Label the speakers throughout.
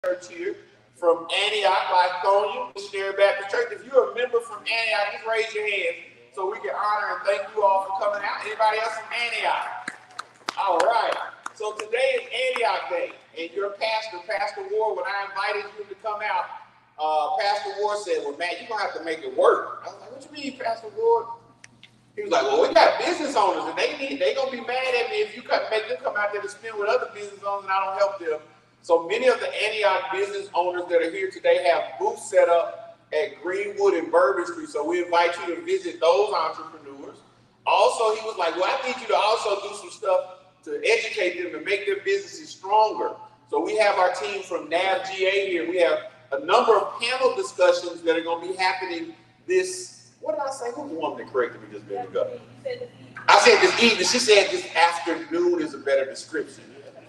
Speaker 1: Church here from Antioch, Lithonia, Missionary Baptist Church. If you're a member from Antioch, just raise your hand so we can honor and thank you all for coming out. Anybody else from Antioch? All right. So today is Antioch Day, and your pastor, Pastor Ward, when I invited you to come out, Pastor Ward said, "Well, Matt, you're going to have to make it work." I was like, "What you mean, Pastor Ward?" He was like, "Well, we got business owners, and they're going to be mad at me if you make them come out there to spend with other business owners and I don't help them." So many of the Antioch business owners that are here today have booths set up at Greenwood and Bourbon Street. So we invite you to visit those entrepreneurs. Also, he was like, "Well, I need you to also do some stuff to educate them and make their businesses stronger." So we have our team from NAVGA here. We have a number of panel discussions that are going to be happening this, what did I say? Who's the woman that corrected me just a minute ago? I said this evening. She said this afternoon is a better description.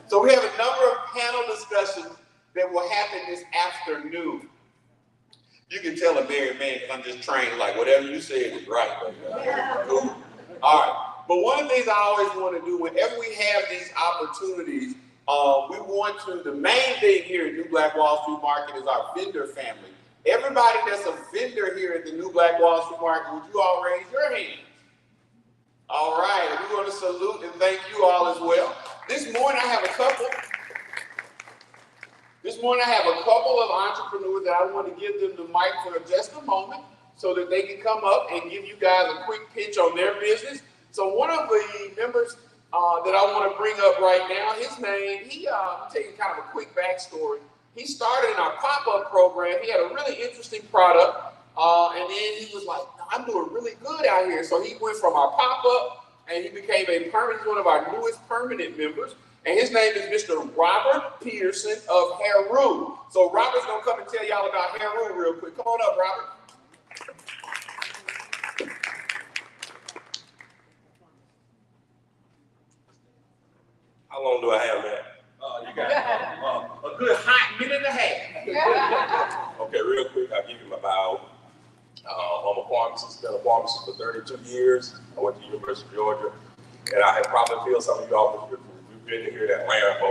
Speaker 1: So we have a number of panel discussions that will happen this afternoon. You can tell a married man because I'm just trained, like whatever you said is right. Cool. All right. But one of the things I always want to do whenever we have these opportunities, the main thing here at New Black Wall Street Market is our vendor family. Everybody that's a vendor here at the New Black Wall Street Market, would you all raise your hands? All right. We want to salute and thank you all as well. This morning I have a couple of entrepreneurs that I want to give them the mic for just a moment so that they can come up and give you guys a quick pitch on their business. So one of the members that I want to bring up right now, his name, I'll tell you kind of a quick backstory. He started in our pop-up program. He had a really interesting product, and then he was like, "I'm doing really good out here." So he went from our pop-up and he became he's one of our newest permanent members. And his name is Mr. Robert Peterson of Heru. So Robert's gonna come and tell y'all about Heru real quick. Come on up, Robert.
Speaker 2: How long do I have, Matt?
Speaker 1: You got a good hot minute and a half.
Speaker 2: Okay, real quick, I'll give you my bio. I'm a pharmacist, been a pharmacist for 32 years. I went to the University of Georgia, and I have probably feel some of you all, we've been here in Atlanta for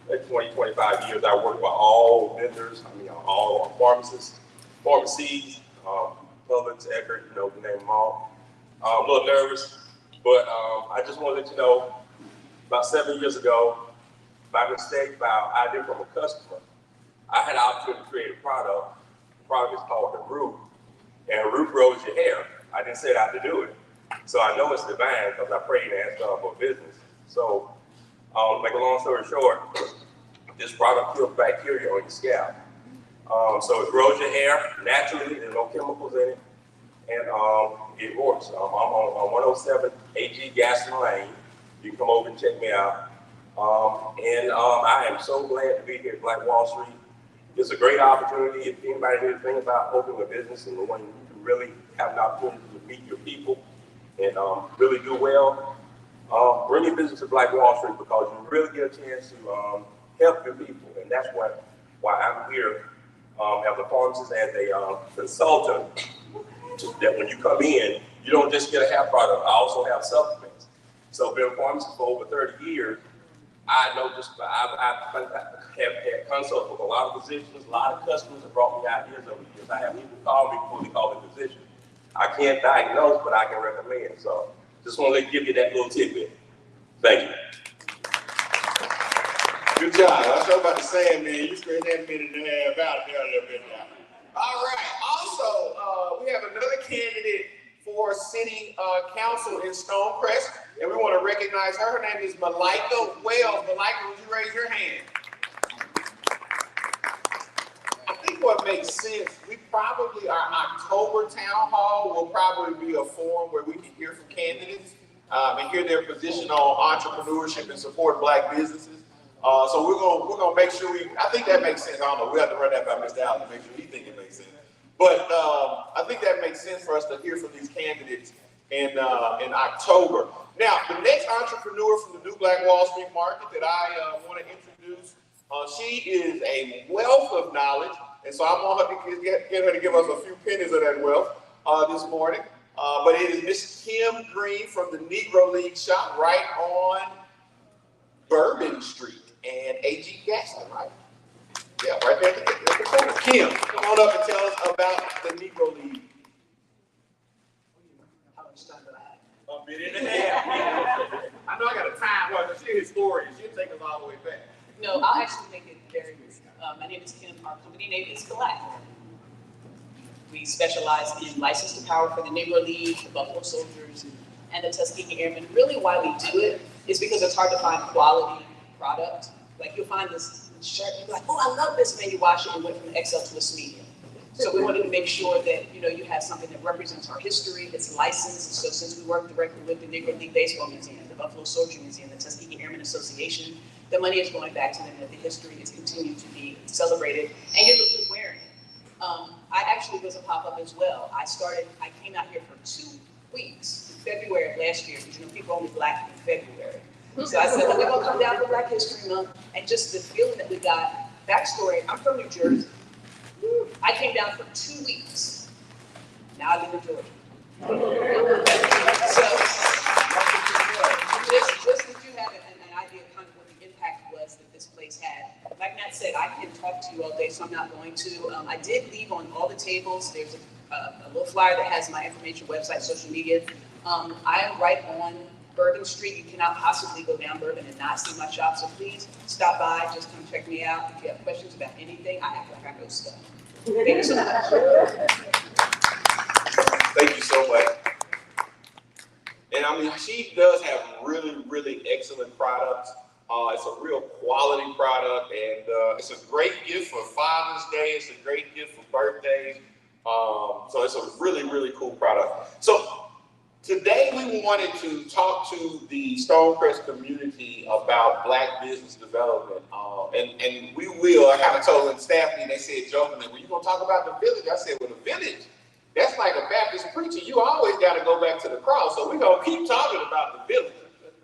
Speaker 2: over 20, 25 years. I work with all vendors, all pharmacists, pharmacies, Publix, Eckerd, you name them all. I'm a little nervous, but I just want to let you know, about 7 years ago, by mistake, by idea from a customer, I had the opportunity to create a product. The product is called Heru. And Heru grows your hair. I didn't set out to do it. So I know it's divine because I prayed and asked God for business. So, make a long story short, this product kills bacteria on your scalp. So it grows your hair naturally, there's no chemicals in it, and it works. I'm on 107 AG Gaston Lane. You can come over and check me out. I am so glad to be here at Black Wall Street. It's a great opportunity. If anybody here thinking about opening a business and wanting to really have an opportunity to meet your people and really do well, bring your business to Black Wall Street because you really get a chance to help your people. And that's why I'm here as a pharmacist, as a consultant, that when you come in, you don't just get a hair product. I also have supplements. So been a pharmacist for over 30 years. I know I've had consults with a lot of physicians, a lot of customers have brought me ideas over the years. I have people call me before they call me physician. I can't diagnose, but I can recommend. So just want to give you that little tidbit. Thank you.
Speaker 1: Good job. I was about to say, man, you spent that minute and a half out there a little bit now. All right. Also, we have another candidate for city council in Stonecrest, and we want to recognize her. Her name is Malika Wells. Malika, would you raise your hand? I think what makes sense, our October town hall will probably be a forum where we can hear from candidates and hear their position on entrepreneurship and support Black businesses. So we're gonna make sure I think that makes sense. I don't know, we have to run that by Mr. Allen to make sure he thinks it makes sense. But I think that makes sense for us to hear from these candidates in October. Now, the next entrepreneur from the New Black Wall Street Market that I want to introduce, she is a wealth of knowledge, and so I want her to get her to give us a few pennies of that wealth this morning. But it is Miss Kim Green from the Negro League shop right on Bourbon Street and AG Gaston, right? Yeah, right there at the corner. Kim, come on up and tell us about the Negro League.
Speaker 3: How much time do I have?
Speaker 1: A minute and a half. I know I got a time. Well, she's a historian. She'll take us all the way back.
Speaker 3: No, I'll actually make it very brief. My name is Kim. Our company name is Black. We specialize in license to power for the Negro League, the Buffalo Soldiers, and the Tuskegee Airmen. Really, why we do it is because it's hard to find quality product. Like you'll find this shirt, and you're like, oh, I love this, and then you wash it and went from an XL to a medium. So we wanted to make sure that you have something that represents our history. It's licensed. So since we work directly with the Negro League Baseball Museum, the Buffalo Soldier Museum, the Tuskegee Airmen Association, the money is going back to them, that the history is continued to be celebrated, and you look good wearing it. I actually was a pop-up as well. I came out here for 2 weeks in February of last year, because people only black in February. So I said, we're gonna come down for Black History Month, and just the feeling that we got. Backstory, I'm from New Jersey. I came down for 2 weeks. Now I live in Georgia. So, just that you have an idea of kind of what the impact was that this place had. Like Matt said, I can talk to you all day, so I'm not going to. I did leave on all the tables. There's a little flyer that has my information, website, social media. I am right on Bourbon Street. You cannot possibly go down Bourbon and not see my shop, so please stop by, just come check me out. If you have questions about anything, I act like I know stuff. Thank you so much.
Speaker 1: Thank you so much. And I mean, she does have really, really excellent products. It's a real quality product, and it's a great gift for Father's Day. It's a great gift for birthdays. So it's a really, really cool product. So today we wanted to talk to the Stonecrest community about Black business development. And we will, I kind of told the staff meeting, they said jokingly, well, you going to talk about the village? I said, well, the village, that's like a Baptist preacher. You always got to go back to the cross. So we're going to keep talking about the village,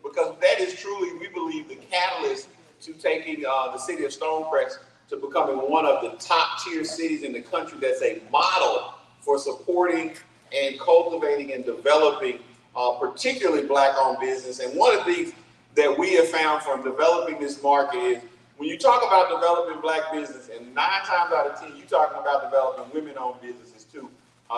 Speaker 1: because that is truly, we believe, the catalyst to taking the city of Stonecrest to becoming one of the top tier cities in the country that's a model for supporting and cultivating and developing particularly Black-owned business. And one of the things that we have found from developing this market is when you talk about developing Black business, and 9 times out of 10, you're talking about developing women-owned businesses too,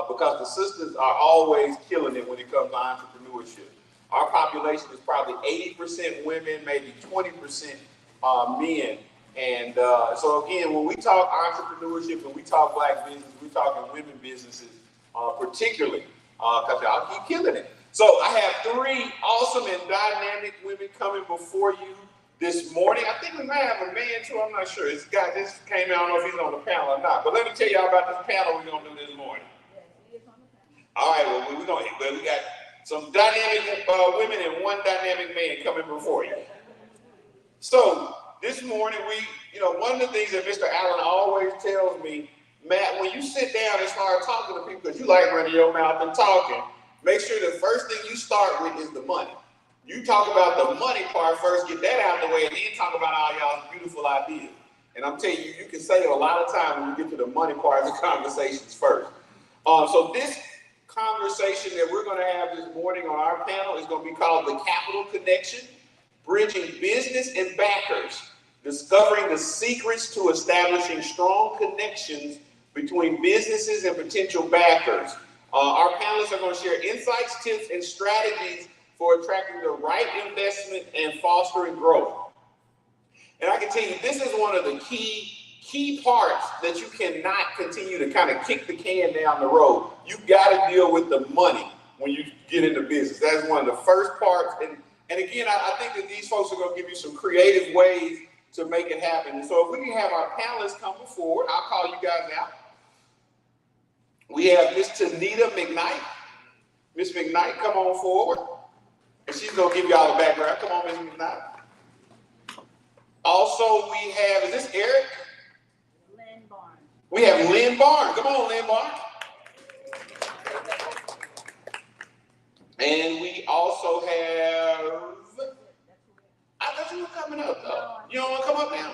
Speaker 1: because the sisters are always killing it when it comes to entrepreneurship. Our population is probably 80% women, maybe 20% men. And so again, when we talk entrepreneurship and we talk Black business, we're talking women businesses particularly, because y'all keep killing it. So I have 3 awesome and dynamic women coming before you this morning. I think we might have a man too, I'm not sure. This guy just came out, I don't know if he's on the panel or not. But let me tell y'all about this panel we're gonna do this morning. All right, well, we got some dynamic women and 1 dynamic man coming before you. So this morning, one of the things that Mr. Allen always tells me, Matt, when you sit down and start talking to people, because you like running your mouth and talking, make sure the first thing you start with is the money. You talk about the money part first, get that out of the way, and then talk about all y'all's beautiful ideas. And I'm telling you, you can save a lot of time when you get to the money part of the conversations first. So this conversation that we're going to have this morning on our panel is going to be called The Capital Connection, Bridging Business and Backers, Discovering the Secrets to Establishing Strong Connections Between Businesses and Potential Backers. Our panelists are going to share insights, tips, and strategies for attracting the right investment and fostering growth. And I can tell you, this is one of the key parts that you cannot continue to kind of kick the can down the road. You got to deal with the money when you get into business. That's one of the first parts. And again, I think that these folks are going to give you some creative ways to make it happen. And so if we can have our panelists come forward, I'll call you guys out. We have Miss Tanita McKnight. Miss McKnight, come on forward. And she's going to give you all the background. Come on, Miss McKnight. Also, we have, is this Eric?
Speaker 4: Lynn Barnes.
Speaker 1: We have Lynn Barnes. Come on, Lynn Barnes. And we also have, I thought you were coming up, though. You don't want to come up now?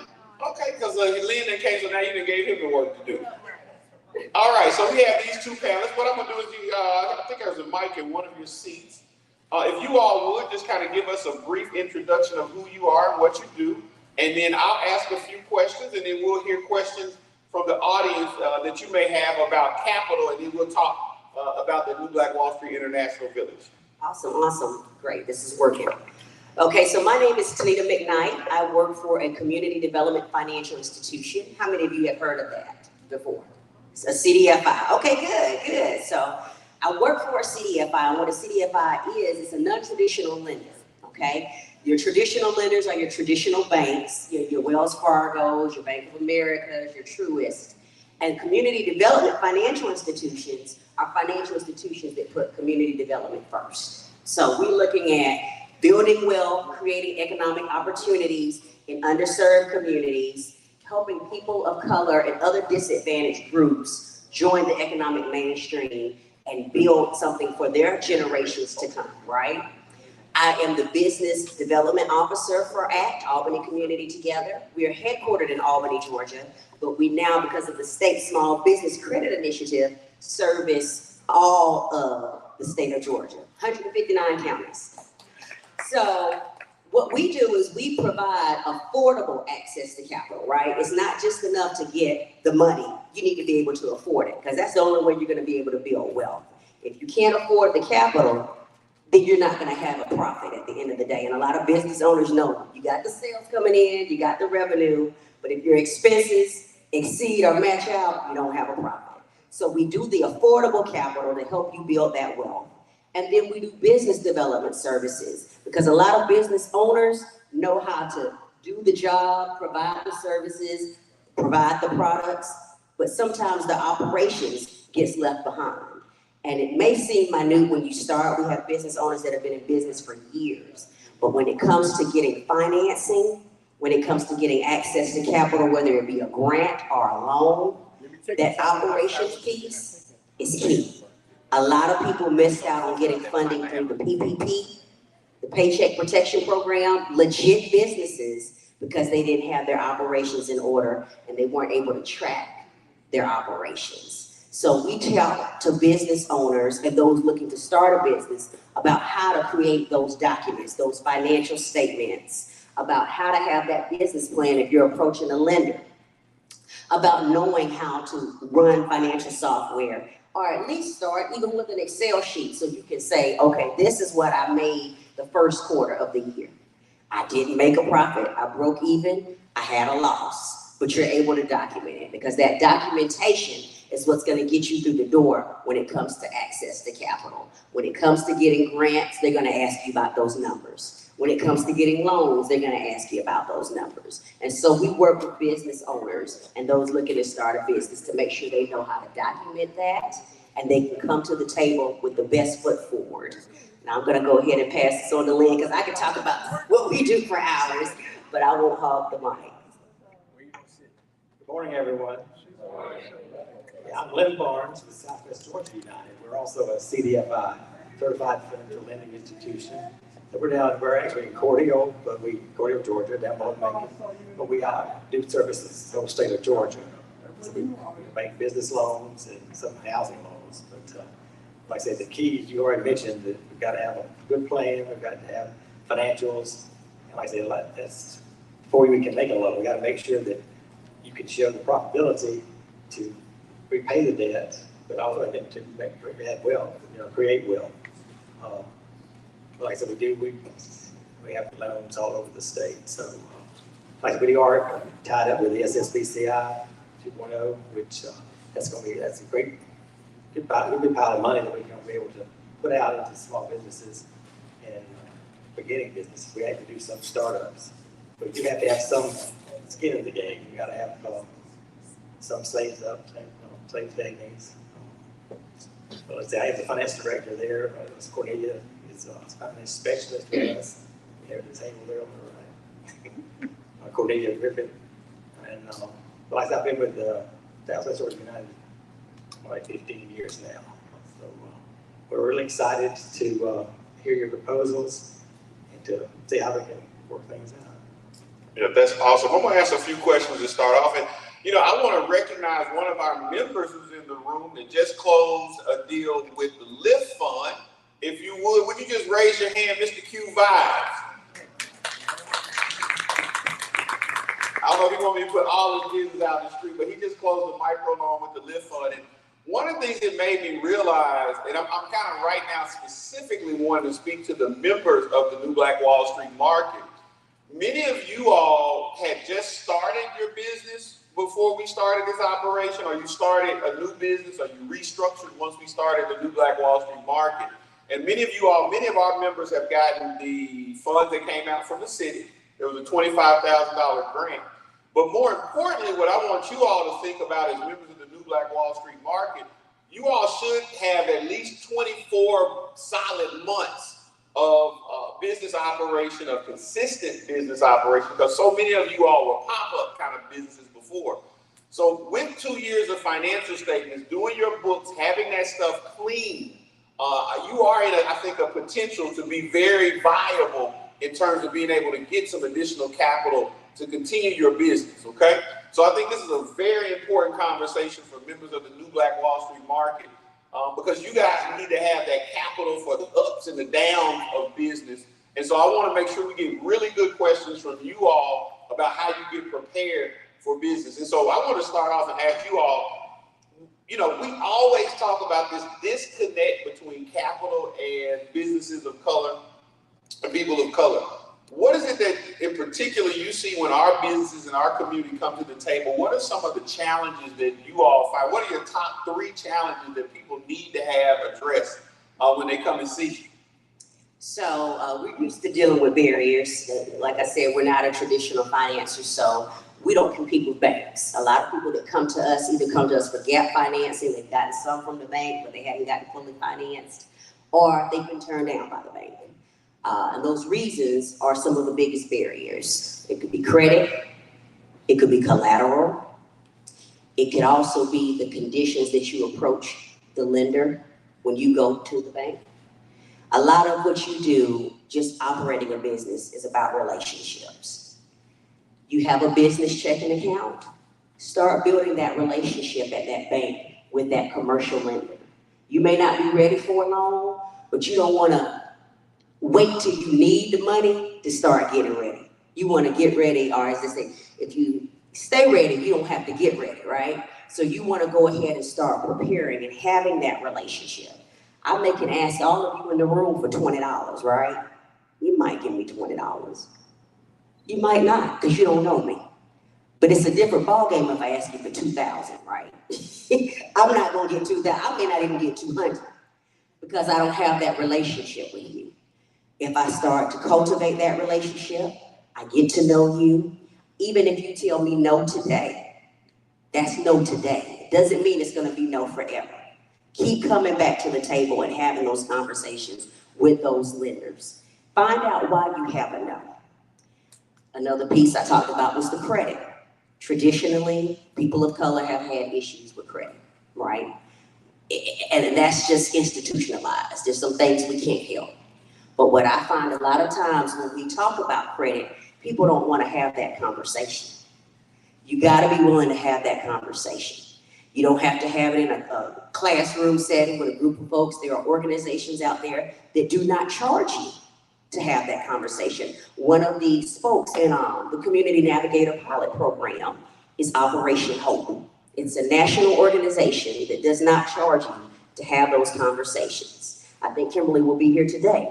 Speaker 1: Okay, because Lynn done came, so now you done gave him the work to do. All right, so we have these 2 panelists. What I'm going to do is, I think there's a mic in one of your seats. If you all would, just kind of give us a brief introduction of who you are and what you do. and then I'll ask a few questions, and then we'll hear questions from the audience that you may have about capital, and then we'll talk about the New Black Wall Street International Village.
Speaker 5: Awesome, awesome. Great, this is working. Okay, so my name is Tanita McKnight. I work for a community development financial institution. How many of you have heard of that before? It's a CDFI. Okay, good. So I work for a CDFI, and what a CDFI is, it's a non-traditional lender, okay? Your traditional lenders are your traditional banks, your Wells Fargo's, your Bank of America's, your Truist. And community development financial institutions are financial institutions that put community development first. So we're looking at building wealth, creating economic opportunities in underserved communities, helping people of color and other disadvantaged groups join the economic mainstream and build something for their generations to come, right? I am the business development officer for ACT, Albany Community Together. We are headquartered in Albany, Georgia, but we now, because of the state small business credit initiative, service all of the state of Georgia, 159 counties. So what we do is we provide affordable access to capital, right? It's not just enough to get the money. You need to be able to afford it, because that's the only way you're going to be able to build wealth. If you can't afford the capital, then you're not going to have a profit at the end of the day. And a lot of business owners know you got the sales coming in, you got the revenue, but if your expenses exceed or match out, you don't have a profit. So we do the affordable capital to help you build that wealth. And then we do business development services, because a lot of business owners know how to do the job, provide the services, provide the products, but sometimes the operations gets left behind. And it may seem minute when you start. We have business owners that have been in business for years. But when it comes to getting financing, when it comes to getting access to capital, whether it be a grant or a loan, that operations piece is key. A lot of people missed out on getting funding through the PPP, the Paycheck Protection Program, legit businesses, because they didn't have their operations in order and they weren't able to track their operations. So we talk to business owners and those looking to start a business about how to create those documents, those financial statements, about how to have that business plan if you're approaching a lender, about knowing how to run financial software, or at least start even with an Excel sheet so you can say, okay, this is what I made the first quarter of the year. I didn't make a profit, I broke even, I had a loss, but you're able to document it, because that documentation is what's going to get you through the door when it comes to access to capital. When it comes to getting grants, they're going to ask you about those numbers. When it comes to getting loans, they're going to ask you about those numbers. And so we work with business owners and those looking to start a business to make sure they know how to document that and they can come to the table with the best foot forward. Now I'm going to go ahead and pass this on to Lynn, because I can talk about what we do for hours, but I won't hog the mic.
Speaker 6: Good morning, everyone. Yeah, I'm Lynn Barnes with Southwest Georgia United. We're also a CDFI, Certified Financial Lending Institution. So we're actually in Cordele, Cordele, Georgia, down below Macon. But we do services the whole state of Georgia. So we make business loans and some housing loans. But like I said, the key, you already mentioned, that we've got to have a good plan, we've got to have financials. And like I said, that's before we can make a loan, we got to make sure that you can show the profitability to repay the debt, but also to add wealth, create wealth. Like I said, we have loans all over the state. So, like we are tied up with the SSBCI 2.0, which that's a great good pile of money that we're going to be able to put out into small businesses and beginning businesses. We have to do some startups, but you have to have some skin in the game. You got to have some saved up, saved savings. Well, let's say I have the finance director there. Cornelia is a finance specialist with us. We have the table there on the right. Cornelia Griffin. And like I've been with Southwest Georgia United for like 15 years now. So we're really excited to hear your proposals and to see how we can work things out.
Speaker 1: Yeah, that's awesome. I'm going to ask a few questions to start off. And, I want to recognize one of our members who's in the room that just closed a deal with the Lift Fund. If you would you just raise your hand, Mr. Q Vibes? know he wanted me to put all his business out in the street, but he just closed a microloan with the Lift Fund. And one of the things that made me realize, and I'm kind of right now specifically wanting to speak to the members of the New Black Wall Street Market. Many of you all had just started your business before we started this operation, or you started a new business, or you restructured once we started the New Black Wall Street Market. And many of our members have gotten the funds that came out from the city. It was a $25,000 grant. But more importantly, what I want you all to think about as members of the New Black Wall Street Market, you all should have at least 24 solid months of business operation, of consistent business operation, because so many of you all were pop-up kind of businesses before. So with 2 years of financial statements, doing your books, having that stuff clean, you are in, I think, a potential to be very viable in terms of being able to get some additional capital to continue your business, okay? So I think this is a very important conversation for members of the New Black Wall Street Market, because you guys need to have that capital for the ups and the downs of business. And so I want to make sure we get really good questions from you all about how you get prepared for business. And so I want to start off and ask you all, you know, we always talk about this disconnect between capital and businesses of color and people of color. What is it that in particular you see when our businesses and our community come to the table? What are some of the challenges that you all find? What are your top 3 challenges that people need to have addressed when they come and see you?
Speaker 5: So we're used to dealing with barriers. Like I said, we're not a traditional financer, so we don't compete with banks. A lot of people that come to us either come to us for gap financing, they've gotten some from the bank, but they haven't gotten fully financed, or they've been turned down by the bank. And those reasons are some of the biggest barriers. It could be credit, it could be collateral, it could also be the conditions that you approach the lender when you go to the bank. A lot of what you do, just operating a business, is about relationships. You have a business checking account, start building that relationship at that bank with that commercial lender. You may not be ready for a loan, but you don't want to wait till you need the money to start getting ready. You want to get ready, or as they say, if you stay ready, you don't have to get ready, right? So you want to go ahead and start preparing and having that relationship. I may can ask all of you in the room for $20, right? You might give me $20. You might not, because you don't know me. But it's a different ballgame if I ask you for $2,000, right? I'm not going to get $2,000. I may not even get $200 because I don't have that relationship with you. If I start to cultivate that relationship, I get to know you. Even if you tell me no today, that's no today. It doesn't mean it's going to be no forever. Keep coming back to the table and having those conversations with those lenders. Find out why you have a no. Another piece I talked about was the credit. Traditionally, people of color have had issues with credit, right? And that's just institutionalized. There's some things we can't help. But what I find a lot of times when we talk about credit, people don't want to have that conversation. You got to be willing to have that conversation. You don't have to have it in a classroom setting with a group of folks. There are organizations out there that do not charge you to have that conversation. One of these folks in the Community Navigator Pilot Program is Operation Hope. It's a national organization that does not charge you to have those conversations. I think Kimberly will be here today.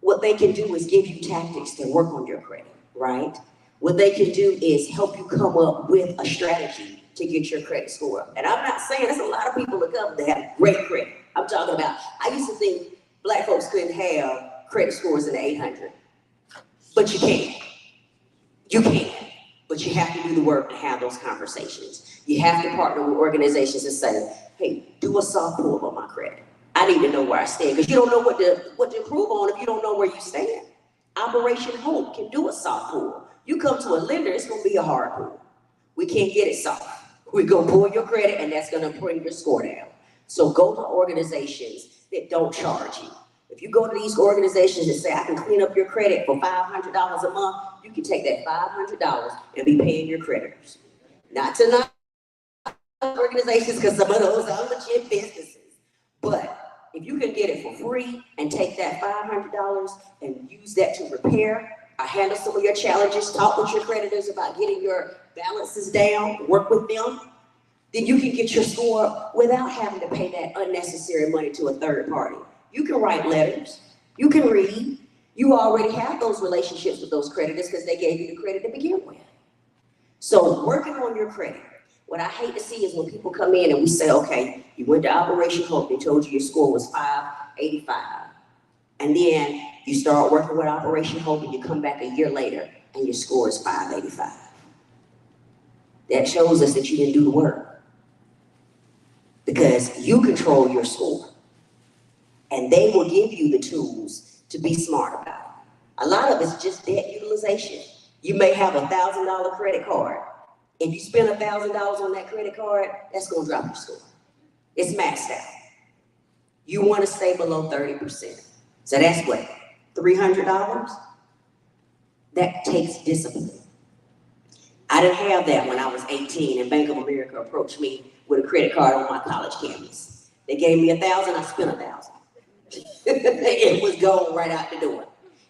Speaker 5: What they can do is give you tactics to work on your credit, right? What they can do is help you come up with a strategy to get your credit score up. And I'm not saying there's a lot of people that come that have great credit. I'm talking about, I used to think Black folks couldn't have credit scores in the 800. But you can. You can. But you have to do the work to have those conversations. You have to partner with organizations and say, hey, do a soft pull on my credit. I need to know where I stand, because you don't know what to improve on if you don't know where you stand. Operation Hope can do a soft pull. You come to a lender, it's going to be a hard pull. We can't get it soft. We're going to pull your credit, and that's going to bring your score down. So go to organizations that don't charge you. If you go to these organizations that say, I can clean up your credit for $500 a month, you can take that $500 and be paying your creditors. Not to not organizations, because some of those are legit businesses. But if you can get it for free and take that $500 and use that to repair handle some of your challenges, talk with your creditors about getting your balances down, work with them, then you can get your score without having to pay that unnecessary money to a third party. You can write letters, you can read, you already have those relationships with those creditors because they gave you the credit to begin with. So working on your credit, what I hate to see is when people come in and we say, okay, you went to Operation Hope, they told you your score was 585. And then you start working with Operation Hope and you come back a year later and your score is 585. That shows us that you didn't do the work. Because you control your score. And they will give you the tools to be smart about it. A lot of it's just debt utilization. You may have $1,000 credit card. If you spend $1,000 on that credit card, that's gonna drop your score. It's maxed out. You wanna stay below 30%. So that's what, $300? That takes discipline. I didn't have that when I was 18 and Bank of America approached me with a credit card on my college campus. They gave me $1,000, I spent $1,000. It was going right out the door.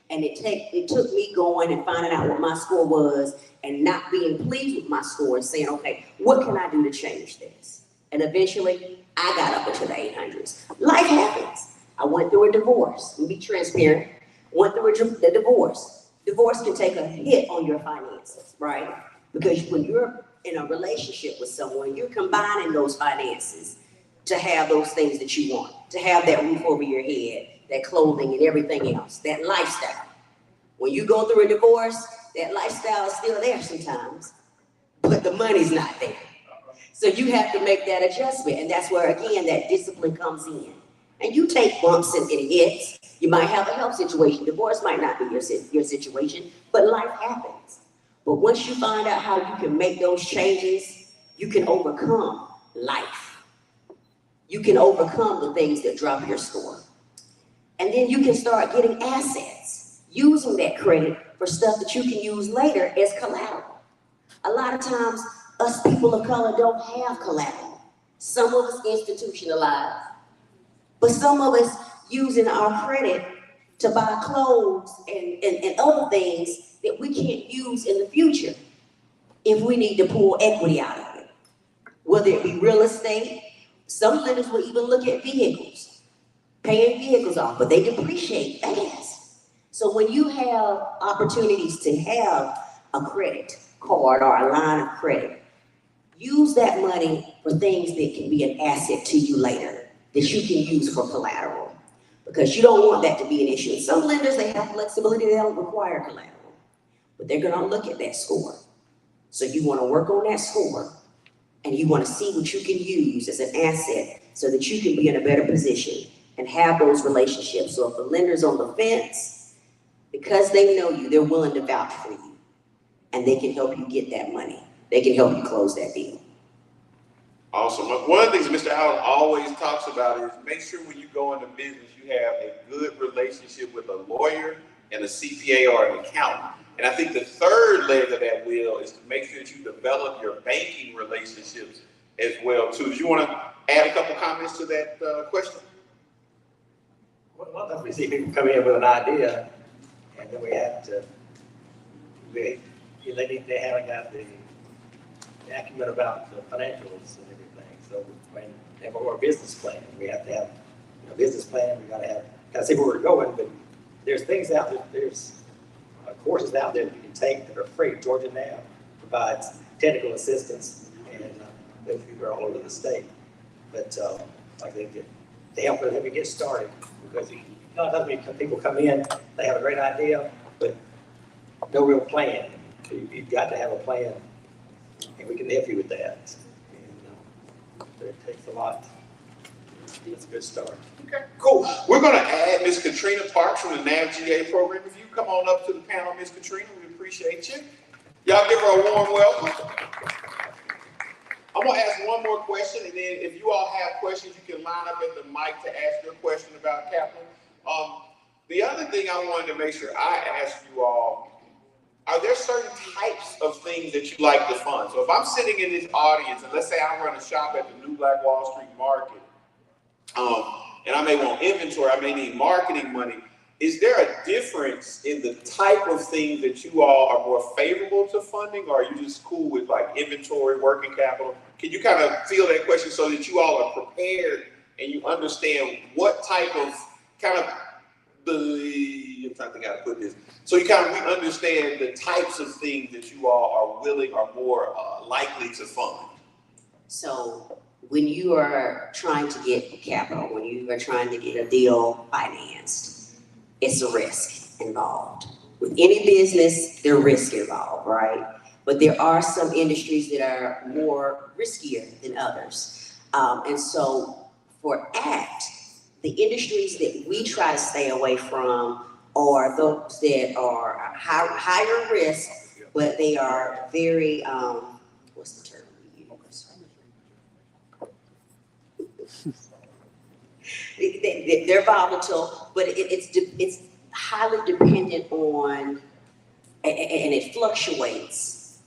Speaker 5: And it took me going and finding out what my score was and not being pleased with my score and saying, okay, what can I do to change this? And eventually, I got up into the 800s. Life happens. I went through a divorce. Let me be transparent. Went through the divorce. Divorce can take a hit on your finances, right? Because when you're in a relationship with someone, you're combining those finances to have those things that you want, to have that roof over your head, that clothing and everything else, that lifestyle. When you go through a divorce, that lifestyle is still there sometimes, but the money's not there. So you have to make that adjustment, and that's where, again, that discipline comes in. And you take bumps and hits. You might have a health situation. Divorce might not be your situation, but life happens. But once you find out how you can make those changes, you can overcome life. You can overcome the things that drop your score. And then you can start getting assets, using that credit for stuff that you can use later as collateral. A lot of times, us people of color don't have collateral. Some of us institutionalized, but some of us using our credit to buy clothes and other things that we can't use in the future if we need to pull equity out of it. Whether it be real estate, some lenders will even look at vehicles, paying vehicles off, but they depreciate fast. So when you have opportunities to have a credit card or a line of credit, use that money for things that can be an asset to you later, that you can use for collateral. Because you don't want that to be an issue. Some lenders, they have flexibility, they don't require collateral, but they're gonna look at that score. So you wanna work on that score, and you wanna see what you can use as an asset so that you can be in a better position and have those relationships. So if the lender's on the fence, because they know you, they're willing to vouch for you, and they can help you get that money. They can help you close that deal.
Speaker 1: Awesome. One of the things Mr. Allen always talks about is make sure when you go into business, you have a good relationship with a lawyer and a CPA or an accountant. And I think the third leg of that wheel is to make sure that you develop your banking relationships as well too. Do you want to add a couple comments to that question?
Speaker 6: Well, we see people come in with an idea, and then we have to, they haven't got the acumen about the financials and everything. So when they have our business plan, we have to have a business plan. We gotta see where we're going. But there's things out there. There's courses out there that you can take that are free. Georgia Now provides technical assistance, and those people are all over the state. But like they help you get started, because a lot of times people come in, they have a great idea, but no real plan. So you've got to have a plan, and we can help you with that. And it takes a lot. It's a good start.
Speaker 1: Okay, cool. We're going to add Ms. Katrina Parks from the NAVGA program. If you come on up to the panel, Ms. Katrina, we appreciate you. Y'all give her a warm welcome. I'm going to ask one more question, and then if you all have questions, you can line up at the mic to ask your question about capital. The other thing I wanted to make sure I ask you all, are there certain types of things that you like to fund? So if I'm sitting in this audience, and let's say I run a shop at the New Black Wall Street Market, and I may want inventory, I may need marketing money, is there a difference in the type of things that you all are more favorable to funding, or are you just cool with like inventory, working capital? Can you kind of feel that question so that you all are prepared and you understand what type of kind of I'm trying to think how to put this. So you kind of understand the types of things that you all are willing or more likely to fund.
Speaker 5: So when you are trying to get capital, when you are trying to get a deal financed, it's a risk involved. With any business, there's risk involved, right? But there are some industries that are more riskier than others. And so for ACT, the industries that we try to stay away from are those that are higher risk, but they are very, what's the term we use? They're volatile, but it's highly dependent on, and it fluctuates.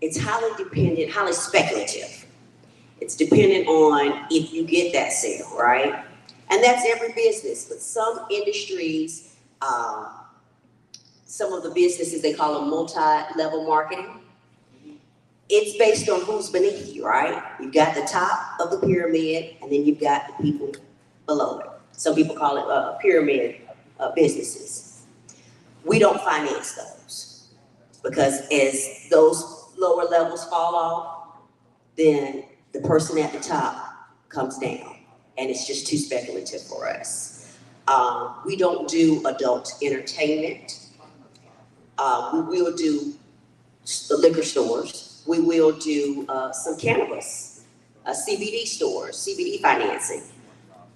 Speaker 5: It's highly dependent, highly speculative. It's dependent on if you get that sale, right? And that's every business, but some industries, some of the businesses, they call them multi-level marketing. It's based on who's beneath you, right? You've got the top of the pyramid, and then you've got the people below it. Some people call it pyramid businesses. We don't finance those because as those lower levels fall off, then the person at the top comes down, and it's just too speculative for us. We don't do adult entertainment. We will do liquor stores. We will do some cannabis, CBD stores, CBD financing.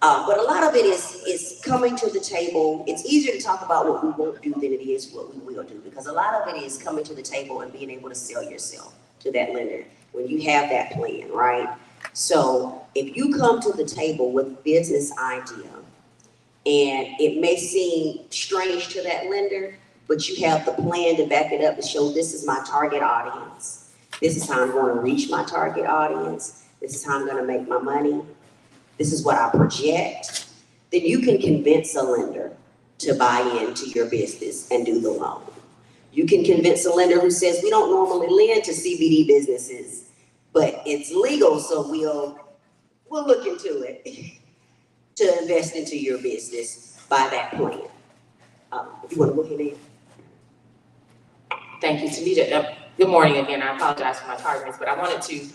Speaker 5: But a lot of it is coming to the table. It's easier to talk about what we won't do than it is what we will do, because a lot of it is coming to the table and being able to sell yourself to that lender when you have that plan, right? So if you come to the table with a business idea and it may seem strange to that lender, but you have the plan to back it up to show this is my target audience. This is how I'm going to reach my target audience. This is how I'm going to make my money. This is what I project. Then you can convince a lender to buy into your business and do the loan. You can convince a lender who says, we don't normally lend to CBD businesses, but it's legal, so we'll look into it to invest into your business by that plan. If you want to go ahead and.
Speaker 7: Thank you, Tanita. Good morning again. I apologize for my tardiness, but I wanted to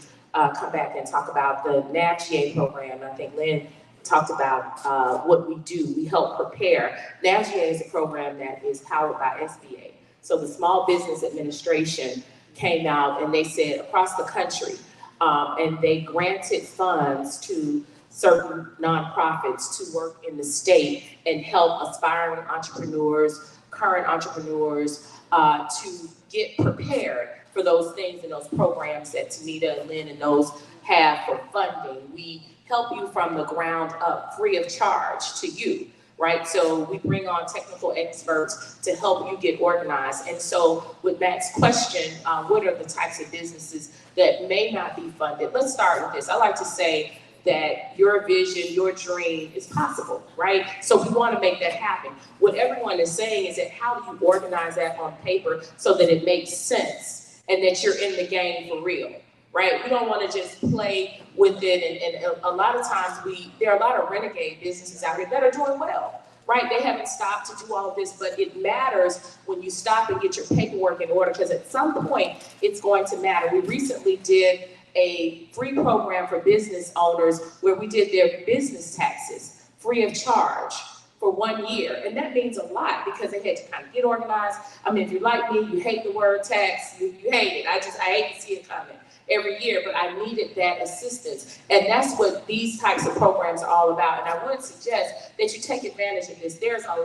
Speaker 7: come back and talk about the NAVGA program. I think Lynn talked about what we do. We help prepare. NAVGA is a program that is powered by SBA. So the Small Business Administration came out and they said across the country, and they granted funds to certain nonprofits to work in the state and help aspiring entrepreneurs, current entrepreneurs, to get prepared for those things and those programs that Tanita and Lynn and those have for funding. We help you from the ground up, free of charge to you, right? So we bring on technical experts to help you get organized. And so with Matt's question, what are the types of businesses that may not be funded? Let's start with this. I like to say that your vision, your dream is possible, right? So we want to make that happen. What everyone is saying is that how do you organize that on paper so that it makes sense and that you're in the game for real, right? We don't want to just play with it. And a lot of times there are a lot of renegade businesses out here that are doing well, right? They haven't stopped to do all of this, but it matters when you stop and get your paperwork in order, because at some point it's going to matter. We recently did a free program for business owners where we did their business taxes free of charge for 1 year. And that means a lot because they had to kind of get organized. I mean, if you're like me, you hate the word tax, you hate it. I hate to see it coming every year, but I needed that assistance. And that's what these types of programs are all about. And I would suggest that you take advantage of this. There are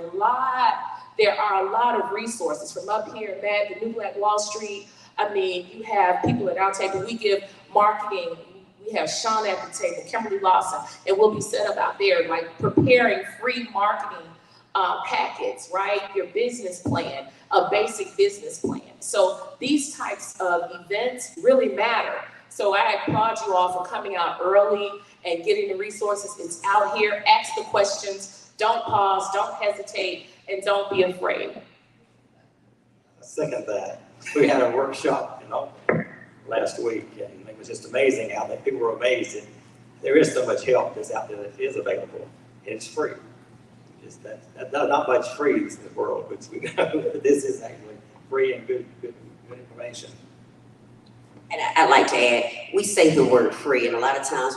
Speaker 7: a lot of resources from up here in Mad, the New Black Wall Street. I mean, you have people at our table. We give marketing. We have Sean at the table, Kimberly Lawson, and we'll be set up out there, like preparing free marketing packets, right? Your business plan, a basic business plan. So these types of events really matter. So I applaud you all for coming out early and getting the resources. It's out here. Ask the questions. Don't pause. Don't hesitate. and don't be afraid.
Speaker 6: I second that. We had a workshop, last week, and it was just amazing how that people were amazed that there is so much help that's out there that is available, and it's free. Just not much free in this world, but this is actually free and good information.
Speaker 5: And I'd like to add, we say the word free, and a lot of times,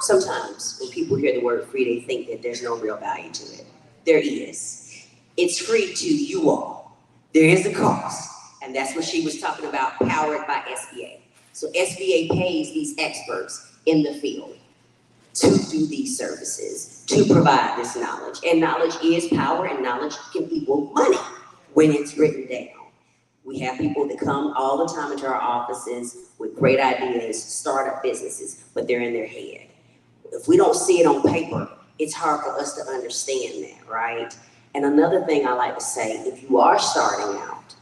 Speaker 5: sometimes when people hear the word free, they think that there's no real value to it. There is. It's free to you all. There is a cost, and that's what she was talking about, powered by SBA. So SBA pays these experts in the field to do these services, to provide this knowledge. And knowledge is power, and knowledge can equal money when it's written down. We have people that come all the time into our offices with great ideas, startup businesses, but they're in their head. If we don't see it on paper, it's hard for us to understand that, right? And another thing I like to say, if you are starting out,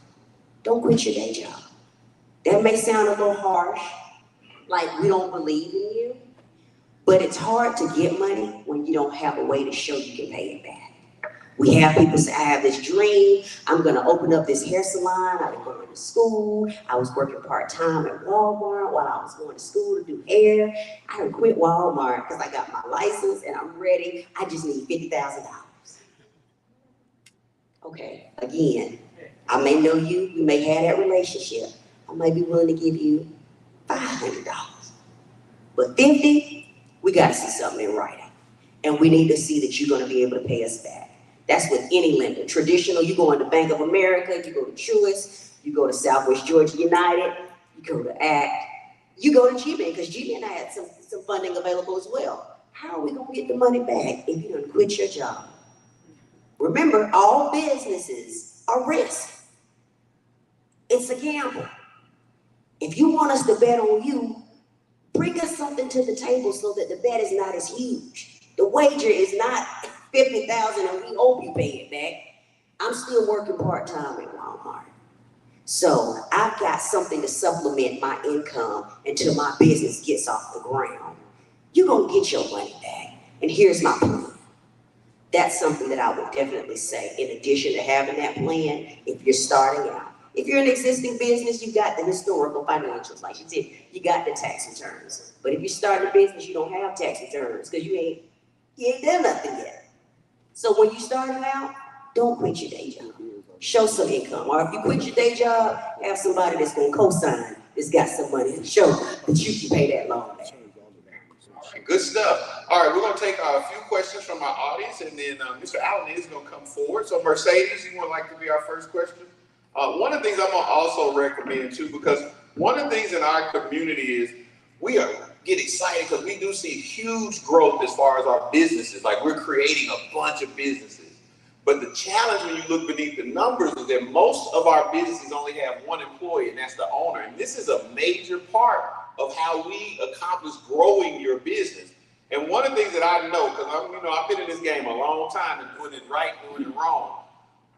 Speaker 5: don't quit your day job. That may sound a little harsh, like we don't believe in you, but it's hard to get money when you don't have a way to show you can pay it back. We have people say, I have this dream, I'm gonna open up this hair salon, I've been going to school, I was working part-time at Walmart while I was going to school to do hair. I done quit Walmart because I got my license and I'm ready, I just need $50,000. Okay, again, I may know you, we may have that relationship, I may be willing to give you $500. But 50, we gotta see something in writing. And we need to see that you're gonna be able to pay us back. That's with any lender. Traditional, you go into Bank of America, you go to Truist, you go to Southwest Georgia United, you go to ACT, you go to GBank, because GBank had some funding available as well. How are we gonna get the money back if you don't quit your job? Remember, all businesses are risk. It's a gamble. If you want us to bet on you, bring us something to the table so that the bet is not as huge. The wager is not $50,000 and we hope you pay it back. I'm still working part-time at Walmart. So I've got something to supplement my income until my business gets off the ground. You're gonna get your money back. And here's my plan. That's something that I would definitely say, in addition to having that plan, if you're starting out. If you're an existing business, you got the historical financials, like you said, you got the tax returns. But if you start a business, you don't have tax returns because you ain't done nothing yet. So when you starting out, don't quit your day job. Show some income. Or if you quit your day job, have somebody that's gonna co-sign that's got some money and show that you can pay that loan back.
Speaker 1: Good stuff. All right, we're going to take a few questions from our audience, and then Mr. Allen is going to come forward. So Mercedes, you would like to be our first question? One of the things I'm going to also recommend too, because one of the things in our community is we get excited because we do see huge growth as far as our businesses. Like we're creating a bunch of businesses. But the challenge when you look beneath the numbers is that most of our businesses only have one employee, and that's the owner. And this is a major part of how we accomplish growing your business. And one of the things that I know, because I've been in this game a long time and doing it right, doing it wrong.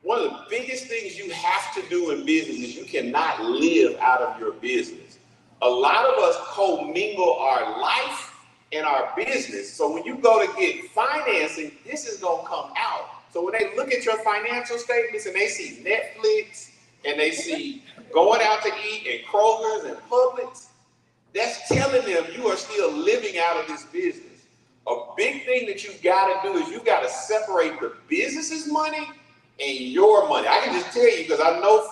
Speaker 1: One of the biggest things you have to do in business is you cannot live out of your business. A lot of us commingle our life and our business. So when you go to get financing, this is gonna come out. So when they look at your financial statements and they see Netflix and they see going out to eat in Kroger's and Publix, that's telling them you are still living out of this business. A big thing that you gotta do is you gotta separate the business's money and your money. I can just tell you, because I know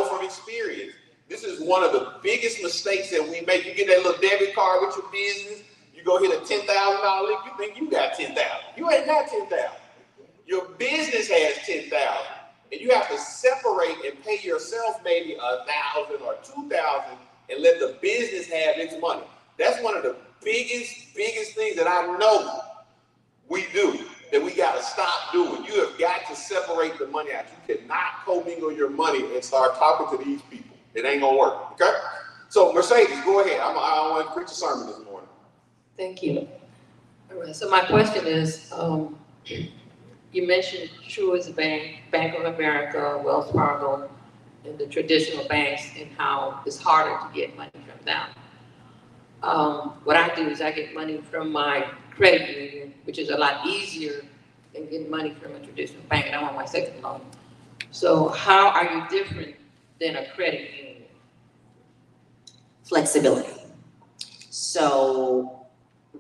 Speaker 1: from experience, this is one of the biggest mistakes that we make. You get that little debit card with your business, you go hit a $10,000 lick, you think you got 10,000. You ain't got 10,000. Your business has 10,000. And you have to separate and pay yourself maybe 1,000 or 2,000 and let the business have its money. That's one of the biggest things that I know we do, that we got to stop doing. You have got to separate the money out. You cannot commingle your money and start talking to these people. It ain't gonna work, okay? So Mercedes, go ahead. I want to preach a sermon this morning.
Speaker 8: Thank you. All right, so my question is, you mentioned Truist Bank, Bank of America, Wells Fargo, and the traditional banks, and how it's harder to get money from them. What I do is I get money from my credit union, which is a lot easier than getting money from a traditional bank, and I'm on my second loan. So how are you different than a credit union?
Speaker 5: Flexibility. So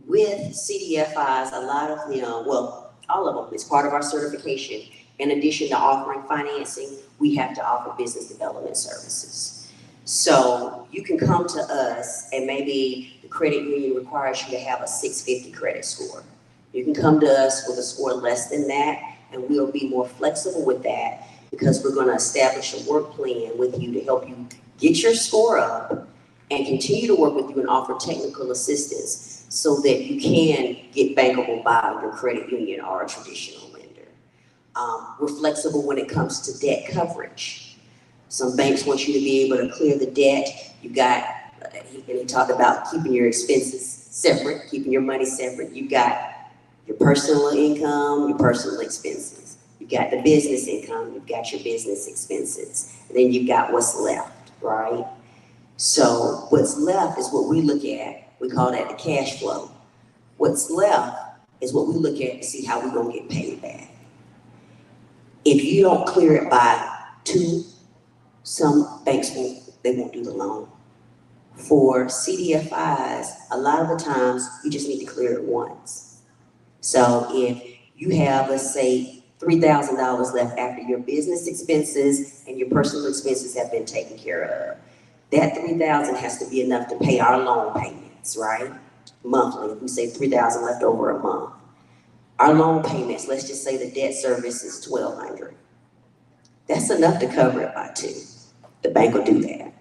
Speaker 5: with CDFIs, a lot of them, well, all of them, it's part of our certification. In addition to offering financing, we have to offer business development services. So you can come to us and maybe the credit union requires you to have a 650 credit score. You can come to us with a score less than that, and we'll be more flexible with that because we're gonna establish a work plan with you to help you get your score up and continue to work with you and offer technical assistance so that you can get bankable by your credit union or a traditional lender. We're flexible when it comes to debt coverage. Some banks want you to be able to clear the debt. You got, and he talked about keeping your expenses separate, keeping your money separate. You got your personal income, your personal expenses. You got the business income, you've got your business expenses. And then you've got what's left, right? So what's left is what we look at. We call that the cash flow. What's left is what we look at to see how we're gonna get paid back. If you don't clear it by 2, some banks won't do the loan. For CDFIs, a lot of the times you just need to clear it once. So if you have, let's say, $3,000 left after your business expenses and your personal expenses have been taken care of, that $3,000 has to be enough to pay our loan payments, right? Monthly, if we say $3,000 left over a month. Our loan payments, let's just say the debt service is $1,200. That's enough to cover it by 2. The bank will do that.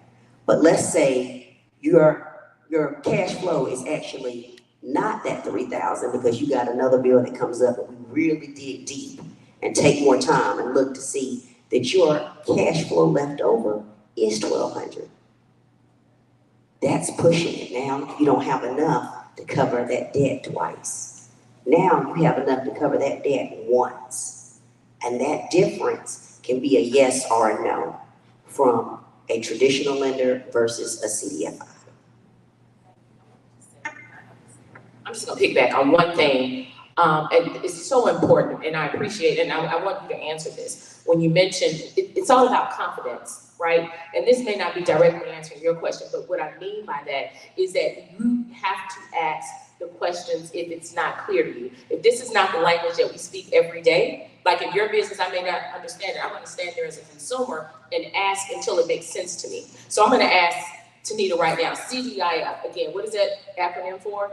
Speaker 5: But let's say your cash flow is actually not that $3,000 because you got another bill that comes up and we really dig deep and take more time and look to see that your cash flow left over is $1,200. That's pushing it. Now you don't have enough to cover that debt twice. Now you have enough to cover that debt once. And that difference can be a yes or a no from a traditional lender versus a CDFI.
Speaker 7: I'm just gonna pick back on one thing, and it's so important, and I appreciate it, and I want you to answer this. When you mentioned, it's all about confidence, right? And this may not be directly answering your question, but what I mean by that is that you have to ask the questions if it's not clear to you. If this is not the language that we speak every day, like in your business, I may not understand it. I'm gonna stand there as a consumer and ask until it makes sense to me. So I'm gonna ask Tanita right now, CDIF, again, what is that acronym for?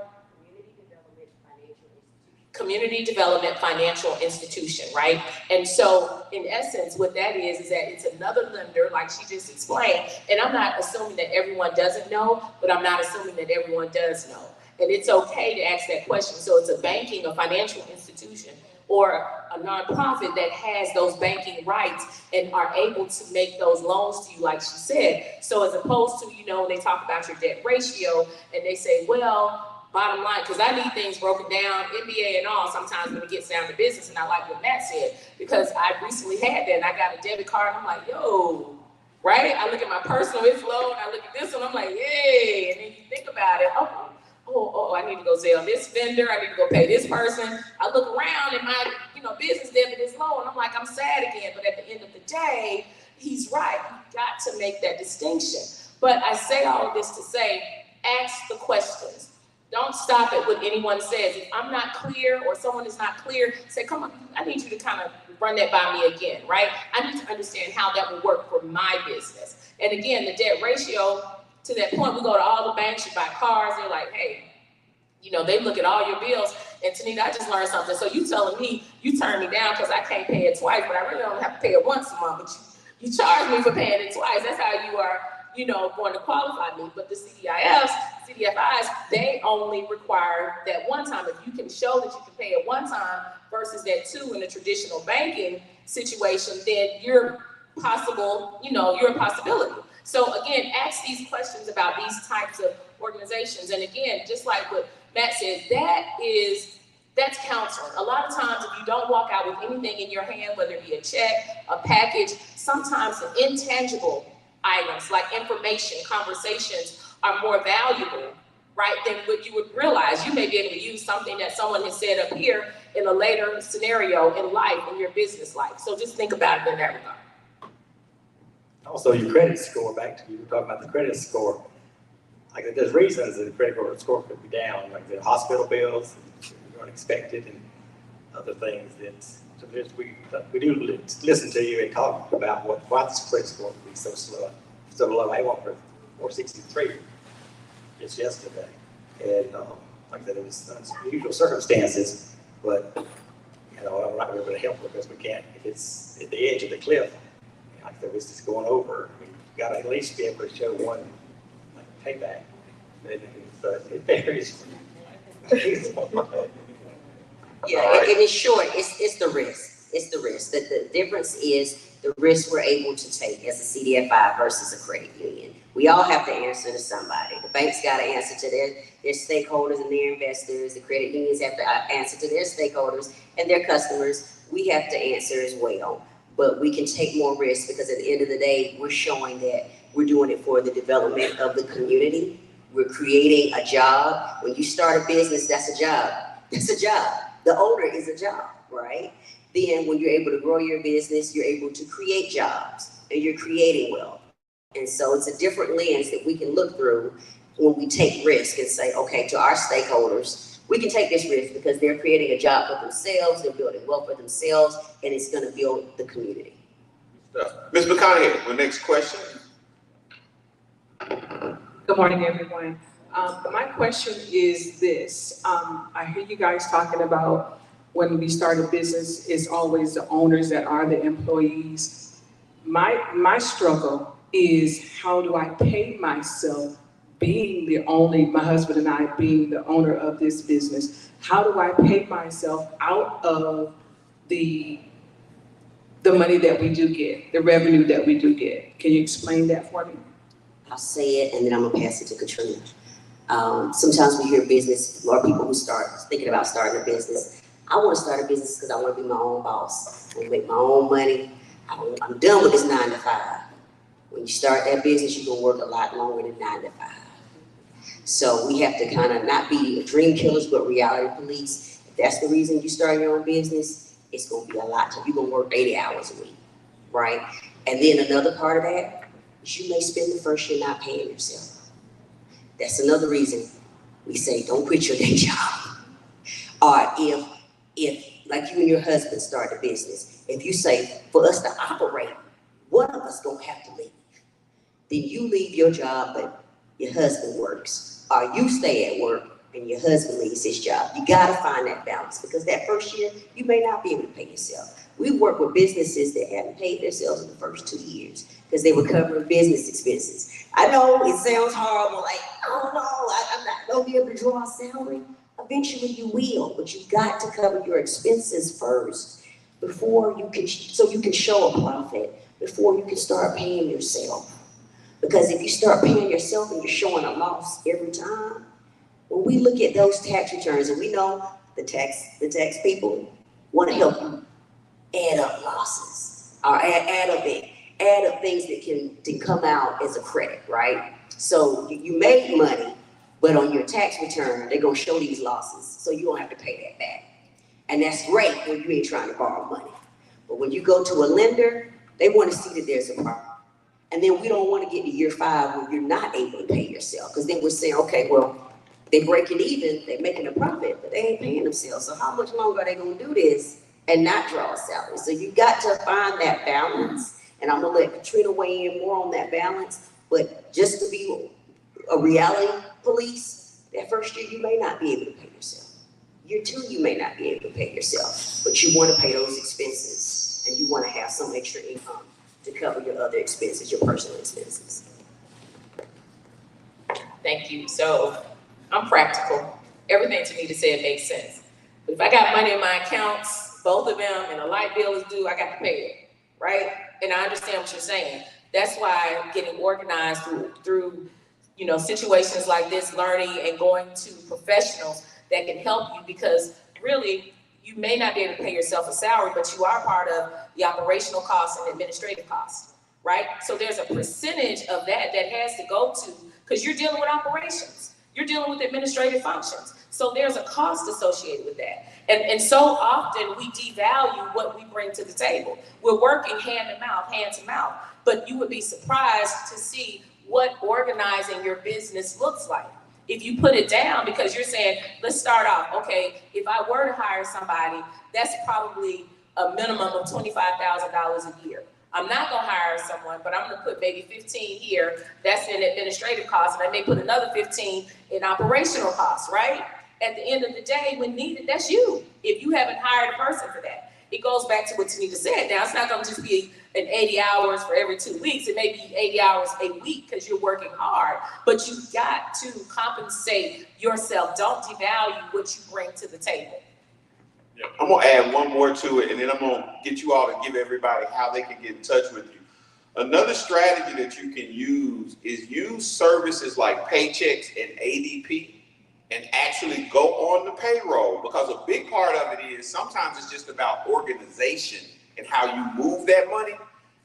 Speaker 7: Community Development Financial Institution, right? And so in essence, what that is that it's another lender, like she just explained, and I'm not assuming that everyone doesn't know, but I'm not assuming that everyone does know. And it's okay to ask that question. So it's a banking, a financial institution, or a nonprofit that has those banking rights and are able to make those loans to you, like she said. So as opposed to, when they talk about your debt ratio and they say, well, bottom line, because I need things broken down, MBA and all, sometimes when it gets down to business, and I like what Matt said, because I recently had that, and I got a debit card, and I'm like, yo, right? I look at my personal, it's low, and I look at this one, I'm like, yay, and then you think about it, I need to go Zelle this vendor, I need to go pay this person. I look around and my, business debit is low, and I'm like, I'm sad again, but at the end of the day, he's right, you've got to make that distinction. But I say all of this to say, ask the questions. Don't stop at what anyone says. If I'm not clear or someone is not clear, say, come on, I need you to kind of run that by me again, right? I need to understand how that will work for my business. And again, the debt ratio, to that point, we go to all the banks, you buy cars, they're like, hey, they look at all your bills. And Tanita, I just learned something. So you telling me you turn me down because I can't pay it twice, but I really only have to pay it once a month. But you charge me for paying it twice. That's how you are, going to qualify me. But the CDFIs, they only require that one time. If you can show that you can pay it one time versus that 2 in a traditional banking situation, then you're possible, you're a possibility. So again, ask these questions about these types of organizations. And again, just like what Matt said, that's counseling. A lot of times if you don't walk out with anything in your hand, whether it be a check, a package, sometimes the intangible items like information, conversations are more valuable, right, than what you would realize. You may be able to use something that someone has said up here in a later scenario in life, in your business life. So just think about it in that regard.
Speaker 6: Also, your credit score, back to you were talking about the credit score. Like, there's reasons that the credit score could be down, like the hospital bills, unexpected, and other things that, so we do listen to you and talk about why this credit score would be so low. I went for 463 just yesterday. And like I said, it was unusual circumstances, but you know, I'm not going to be able to help because we can't, if it's at the edge of the cliff, like I said, it's just going over. I mean, you got to at least be able to show one like, payback. But it varies.
Speaker 5: Yeah, and in short, it's the risk. It's the risk. The difference is the risk we're able to take as a CDFI versus a credit union. We all have to answer to somebody. The banks got to answer to their stakeholders and their investors. The credit unions have to answer to their stakeholders and their customers. We have to answer as well. But we can take more risks because at the end of the day, we're showing that we're doing it for the development of the community. We're creating a job. When you start a business, that's a job. That's a job. The owner is a job, right? Then when you're able to grow your business, you're able to create jobs and you're creating wealth. And so it's a different lens that we can look through when we take risk and say, okay, to our stakeholders, we can take this risk because they're creating a job for themselves, they're building wealth for themselves, and it's going to build the community.
Speaker 1: Ms. McConaughey, the next question.
Speaker 9: Good morning, everyone. My question is this. I hear you guys talking about when we start a business, it's always the owners that are the employees. My struggle is how do I pay myself being my husband and I being the owner of this business? How do I pay myself out of the money that we do get, the revenue that we do get? Can you explain that for me?
Speaker 5: I'll say it and then I'm gonna pass it to Katrina. Sometimes we hear business, or people who start thinking about starting a business. I want to start a business because I want to be my own boss. I want to make my own money. I'm done with this 9 to 5. When you start that business, you're gonna work a lot longer than 9 to 5. So we have to kind of not be dream killers, but reality police. If that's the reason you start your own business, it's gonna be a lot. So you're gonna work 80 hours a week, right? And then another part of that is you may spend the first year not paying yourself. That's another reason we say don't quit your day job. Or if like you and your husband start a business, if you say for us to operate, one of us gonna have to leave. Then you leave your job, but your husband works. Or you stay at work and your husband leaves his job. You gotta find that balance because that first year, you may not be able to pay yourself. We work with businesses that haven't paid themselves in the first 2 years because they were covering business expenses. I know it sounds horrible, like, oh no, I'm not gonna be able to draw a salary. Eventually you will, but you've got to cover your expenses first before you can, so you can show a profit before you can start paying yourself. Because if you start paying yourself and you're showing a loss every time, when we look at those tax returns, and we know the tax people want to help you add up losses or add up things that can come out as a credit, right? So you make money, but on your tax return, they're gonna show these losses, so you don't have to pay that back. And that's great when you ain't trying to borrow money. But when you go to a lender, they want to see that there's a problem. And then we don't want to get to year 5 when you're not able to pay yourself, because then we're saying, okay, well, they break it even, they're making a profit, but they ain't paying themselves. So how much longer are they gonna do this and not draw a salary? So you got to find that balance. And I'm gonna let Katrina weigh in more on that balance, but just to be a reality police, that first year you may not be able to pay yourself. Year 2, you may not be able to pay yourself, but you wanna pay those expenses and you wanna have some extra income to cover your other expenses, your personal expenses.
Speaker 7: Thank you. So I'm practical. Everything Tanita said makes sense. But if I got money in my accounts, both of them, and a light bill is due, I got to pay it, right? And I understand what you're saying. That's why getting organized through situations like this, learning and going to professionals that can help you, because really you may not be able to pay yourself a salary, but you are part of the operational costs and administrative costs, right? So there's a percentage of that has to go to, because you're dealing with operations. You're dealing with administrative functions. So there's a cost associated with that. And so often we devalue what we bring to the table. We're working hand to mouth, but you would be surprised to see what organizing your business looks like. If you put it down, because you're saying, let's start off, okay, if I were to hire somebody, that's probably a minimum of $25,000 a year. I'm not gonna hire someone, but I'm gonna put maybe 15 here, that's in administrative costs, and I may put another 15 in operational costs, right? At the end of the day, when needed, that's you, if you haven't hired a person for that. It goes back to what Tanita said. Now, it's not gonna just be an 80 hours for every 2 weeks. It may be 80 hours a week because you're working hard, but you've got to compensate yourself. Don't devalue what you bring to the table.
Speaker 1: Yeah. I'm gonna add one more to it, and then I'm gonna get you all to give everybody how they can get in touch with you. Another strategy that you can use is use services like Paychex and ADP and actually go on the payroll, because a big part of it is sometimes it's just about organization and how you move that money.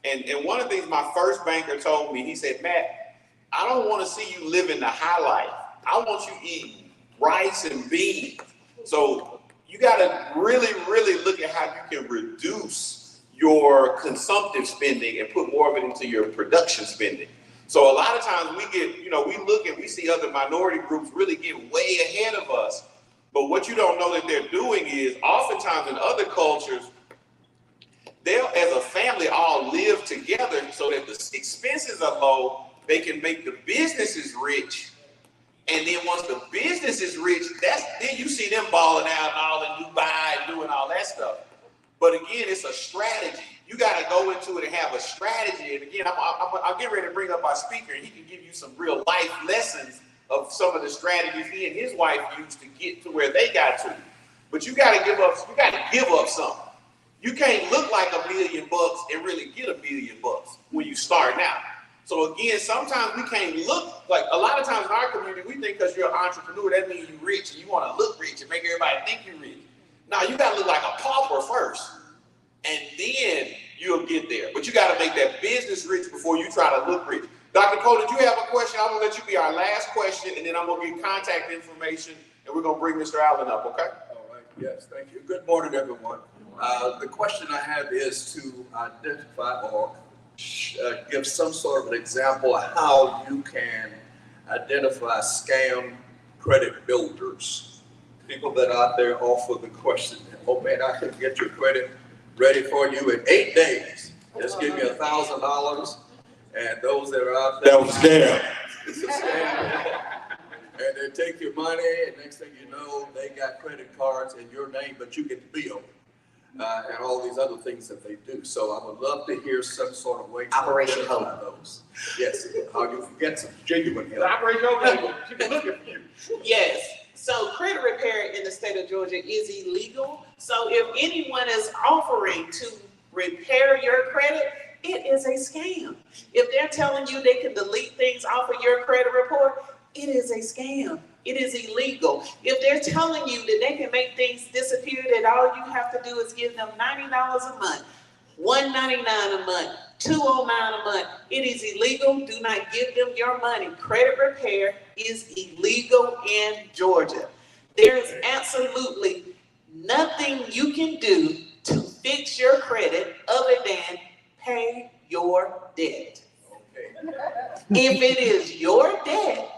Speaker 1: And one of the things my first banker told me, he said, Matt, I don't want to see you living the high life. I want you eating rice and beans. So you got to really, really look at how you can reduce your consumptive spending and put more of it into your production spending. So a lot of times we get, we look and we see other minority groups really get way ahead of us. But what you don't know that they're doing is oftentimes in other cultures, they'll, as a family, all live together so that the expenses are low. They can make the businesses rich. And then once the business is rich, then you see them balling out and all in Dubai and doing all that stuff. But again, it's a strategy. You got to go into it and have a strategy. And again, I'll get ready to bring up our speaker, and he can give you some real life lessons of some of the strategies he and his wife used to get to where they got to. But you got to give up. You got to give up something. You can't look like $1 million and really get $1 million when you start out. So again, sometimes we can't look like, a lot of times in our community, we think because you're an entrepreneur, that means you're rich and you want to look rich and make everybody think you're rich. Now you got to look like a pauper first, and then you'll get there. But you got to make that business rich before you try to look rich. Dr. Cole, did you have a question? I'm gonna let you be our last question, and then I'm gonna get contact information, and we're gonna bring Mr. Allen up, okay?
Speaker 10: All right, yes, thank you. Good morning, everyone. The question I have is to identify or give some sort of an example of how you can identify scam credit builders. People that are out there offer the question, oh man, I can get your credit ready for you in 8 days. Just give me $1,000. And those that are out there.
Speaker 1: That was a scam.
Speaker 10: It's a scam. And they take your money, and next thing you know, they got credit cards in your name, but you get the bill. And all these other things that they do. So I would love to hear some sort of way to
Speaker 5: Operation
Speaker 10: identify those. Yes, how you can get some genuine help.
Speaker 1: Operation Hope, people looking for you.
Speaker 11: Yes, so credit repair in the state of Georgia is illegal. So if anyone is offering to repair your credit, it is a scam. If they're telling you they can delete things off of your credit report, it is a scam. It is illegal. If they're telling you that they can make things disappear, that all you have to do is give them $90 a month, $199 a month, $209 a month, it is illegal. Do not give them your money. Credit repair is illegal in Georgia. There is absolutely nothing you can do to fix your credit other than pay your debt.
Speaker 10: Okay.
Speaker 11: If it is your debt,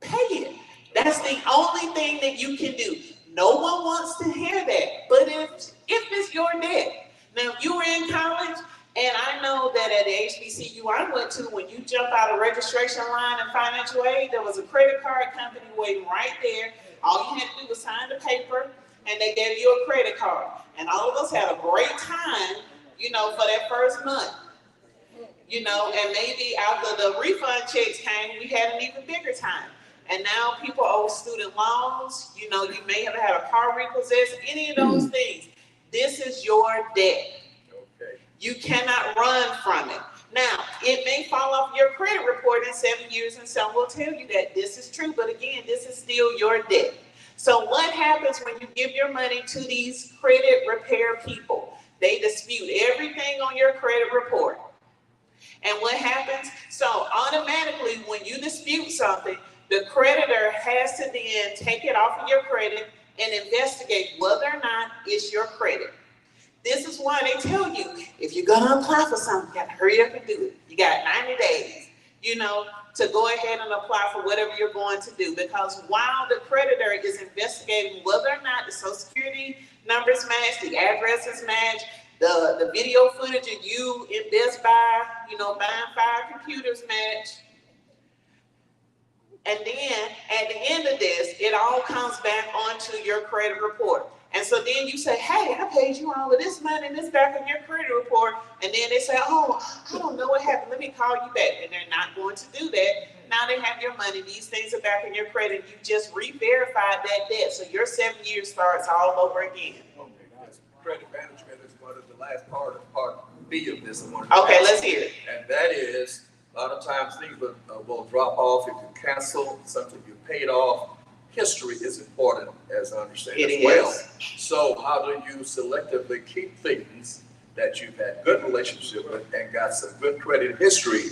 Speaker 11: pay it. That's the only thing that you can do. No one wants to hear that. But if it's your debt, now if you were in college, and I know that at the HBCU I went to, when you jump out of registration line and financial aid, there was a credit card company waiting right there. All you had to do was sign the paper, and they gave you a credit card. And all of us had a great time, for that first month. And maybe after the refund checks came, we had an even bigger time. And now people owe student loans, you may have had a car repossessed, any of those things. This is your debt.
Speaker 10: Okay.
Speaker 11: You cannot run from it. Now, it may fall off your credit report in 7 years, and some will tell you that this is true, but again, this is still your debt. So what happens when you give your money to these credit repair people? They dispute everything on your credit report. And what happens? So automatically, when you dispute something, the creditor has to then take it off of your credit and investigate whether or not it's your credit. This is why they tell you, if you're gonna apply for something, you gotta hurry up and do it. You got 90 days, to go ahead and apply for whatever you're going to do. Because while the creditor is investigating whether or not the Social Security numbers match, the addresses match, the video footage of you in Best Buy, buying 5 computers match. And then at the end of this, it all comes back onto your credit report. And so then you say, hey, I paid you all of this money and this back on your credit report. And then they say, oh, I don't know what happened. Let me call you back. And they're not going to do that. Now they have your money. These things are back in your credit. You just re-verified that debt. So your 7 years starts all over again.
Speaker 10: Okay, credit management is one of the last part B of this.
Speaker 11: Okay, let's hear it.
Speaker 10: And that is, a lot of times things will drop off if you cancel something you paid off. History is important, as I understand
Speaker 11: it
Speaker 10: as well.
Speaker 11: is.
Speaker 10: So how do you selectively keep things that you've had good relationship with and got some good credit history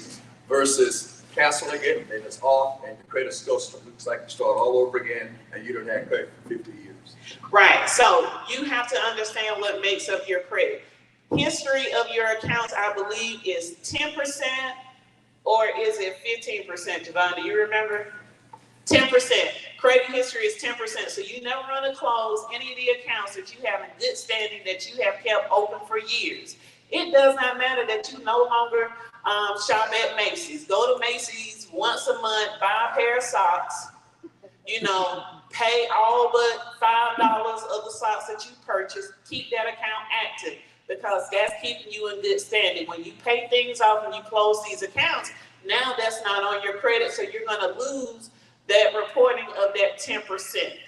Speaker 10: versus canceling it and it's off and the credit score looks like you start all over again and you don't have credit for 50 years?
Speaker 11: Right, so you have to understand what makes up your credit. History of your accounts, I believe, is 10% or is it 15%, Javon, do you remember? 10%. Credit history is 10%. So you never run to close any of the accounts that you have in good standing that you have kept open for years. It does not matter that you no longer shop at Macy's. Go to Macy's once a month, buy a pair of socks, pay all but $5 of the socks that you purchased. Keep that account active because that's keeping you in good standing. When you pay things off and you close these accounts, now that's not on your credit, so you're going to lose that reporting of that 10%.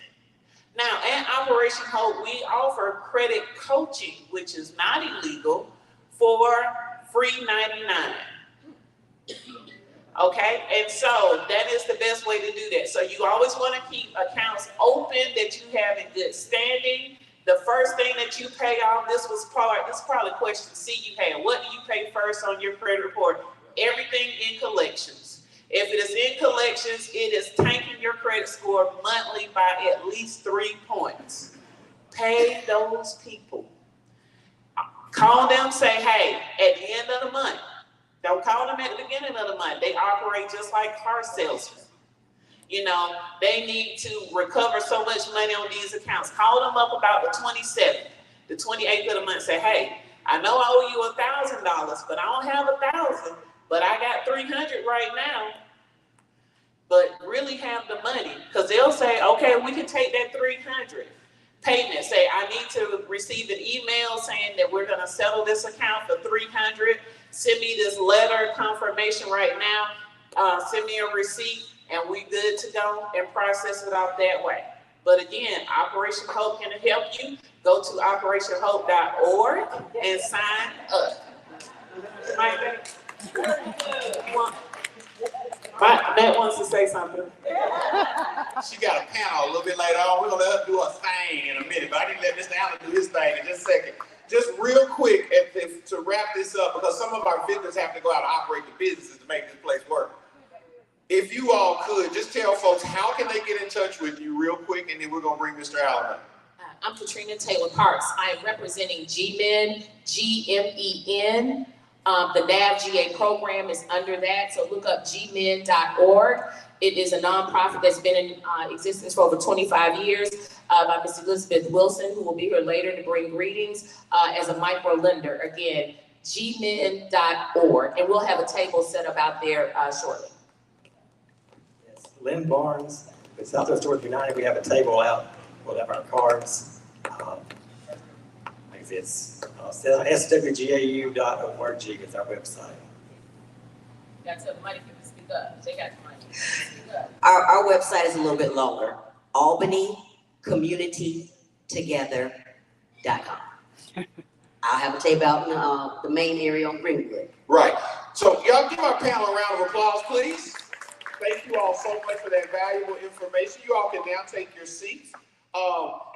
Speaker 11: Now, at Operation Hope, we offer credit coaching, which is not illegal, for free 99. Okay, and so that is the best way to do that. So you always want to keep accounts open that you have in good standing. The first thing that you pay off, this is probably question C you had. What do you pay first on your credit report? Everything in collections. If it is in collections, it is tanking your credit score monthly by at least 3 points. Pay those people. Call them, say, hey, at the end of the month. Don't call them at the beginning of the month. They operate just like car salesmen. They need to recover so much money on these accounts. Call them up about the 27th, the 28th of the month. Say, hey, I know I owe you $1,000, but I don't have 1,000, but I got 300 right now. But really have the money, because they'll say, okay, we can take that 300 payment. Say, I need to receive an email saying that we're going to settle this account for 300. Send me this letter confirmation right now. Send me a receipt, and we good to go and process it off that way. But again, Operation Hope can help you. Go to operationhope.org and sign up. Matt wants to say something.
Speaker 1: She got a panel a little bit later on. We're going to let her do her thing in a minute, but I need to let Mr. Allen do his thing in just a second. Just real quick, to wrap this up, because some of our vendors have to go out and operate the businesses to make this place work. If you all could, just tell folks, how can they get in touch with you real quick, and then we're going to bring Mr. Allen up.
Speaker 7: I'm Katrina Taylor Parks. I am representing GMEN, GMEN. The NAVGA program is under that, so look up gmen.org. It is a nonprofit that's been in existence for over 25 years by Ms. Elizabeth Wilson, who will be here later to bring greetings as a micro lender. Again, gmen.org, and we'll have a table set up out there shortly.
Speaker 6: Yes, Lynn Barnes with Southwest Georgia United, we have a table out. We'll have our cards. It's swgau.org is our website.
Speaker 7: That's a money for speak up. They got the money. Speak up.
Speaker 5: Our website is a little bit longer. AlbanyCommunityTogether.com. I'll have a table out in the main area on Greenwood.
Speaker 1: Right. So y'all give our panel a round of applause, please. Thank you all so much for that valuable information. You all can now take your seats.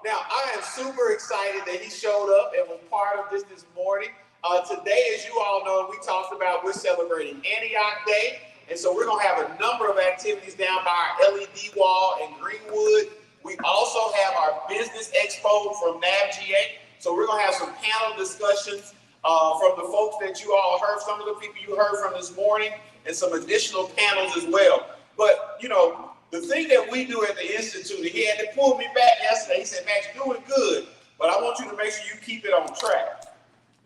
Speaker 1: Now, I am super excited that he showed up and was part of this morning. Today, as you all know, we talked about, we're celebrating Antioch Day. And so we're gonna have a number of activities down by our LED wall in Greenwood. We also have our business expo from NBWSM. So we're gonna have some panel discussions from the folks that you all heard, some of the people you heard from this morning, and some additional panels as well. But you know, the thing that we do at the Institute, he had to pull me back yesterday. He said, Max, you're doing good, but I want you to make sure you keep it on track.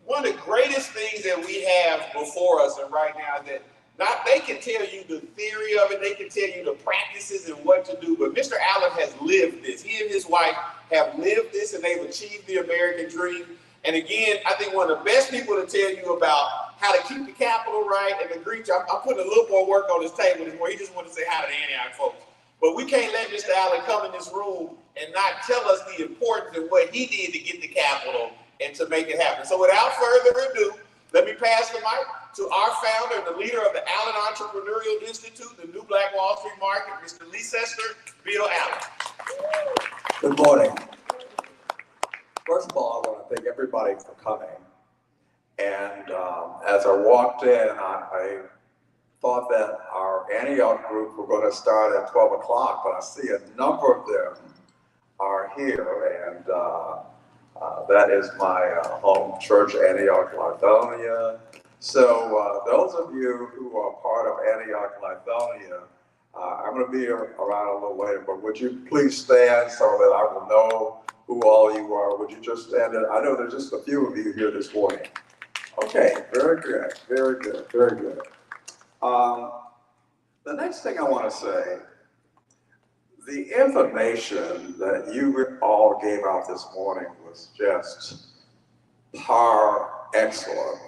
Speaker 1: One of the greatest things that we have before us and right now is that they can tell you the theory of it, they can tell you the practices and what to do, but Mr. Allen has lived this. He and his wife have lived this and they've achieved the American dream. And again, I think one of the best people to tell you about how to keep the capital right and the greet you. I'm putting a little more work on this table this morning. He just wanted to say hi to the Antioch folks. But we can't let Mr. Allen come in this room and not tell us the importance of what he did to get the capital and to make it happen. So without further ado, let me pass the mic to our founder and the leader of the Allen Entrepreneurial Institute, the New Black Wall Street Market, Mr. Leicester Bill Allen.
Speaker 12: Good morning. First of all, I want to thank everybody for coming. And as I walked in, I thought that our Antioch group were going to start at 12 o'clock, but I see a number of them are here. And that is my home church, Antioch, Lithonia. So those of you who are part of Antioch, Lithonia, I'm going to be around a little later, but would you please stand so that I will know who all you are? Would you just stand? I know there's just a few of you here this morning. Okay, very good, very good, very good. The next thing I want to say, the information that you all gave out this morning was just par excellent.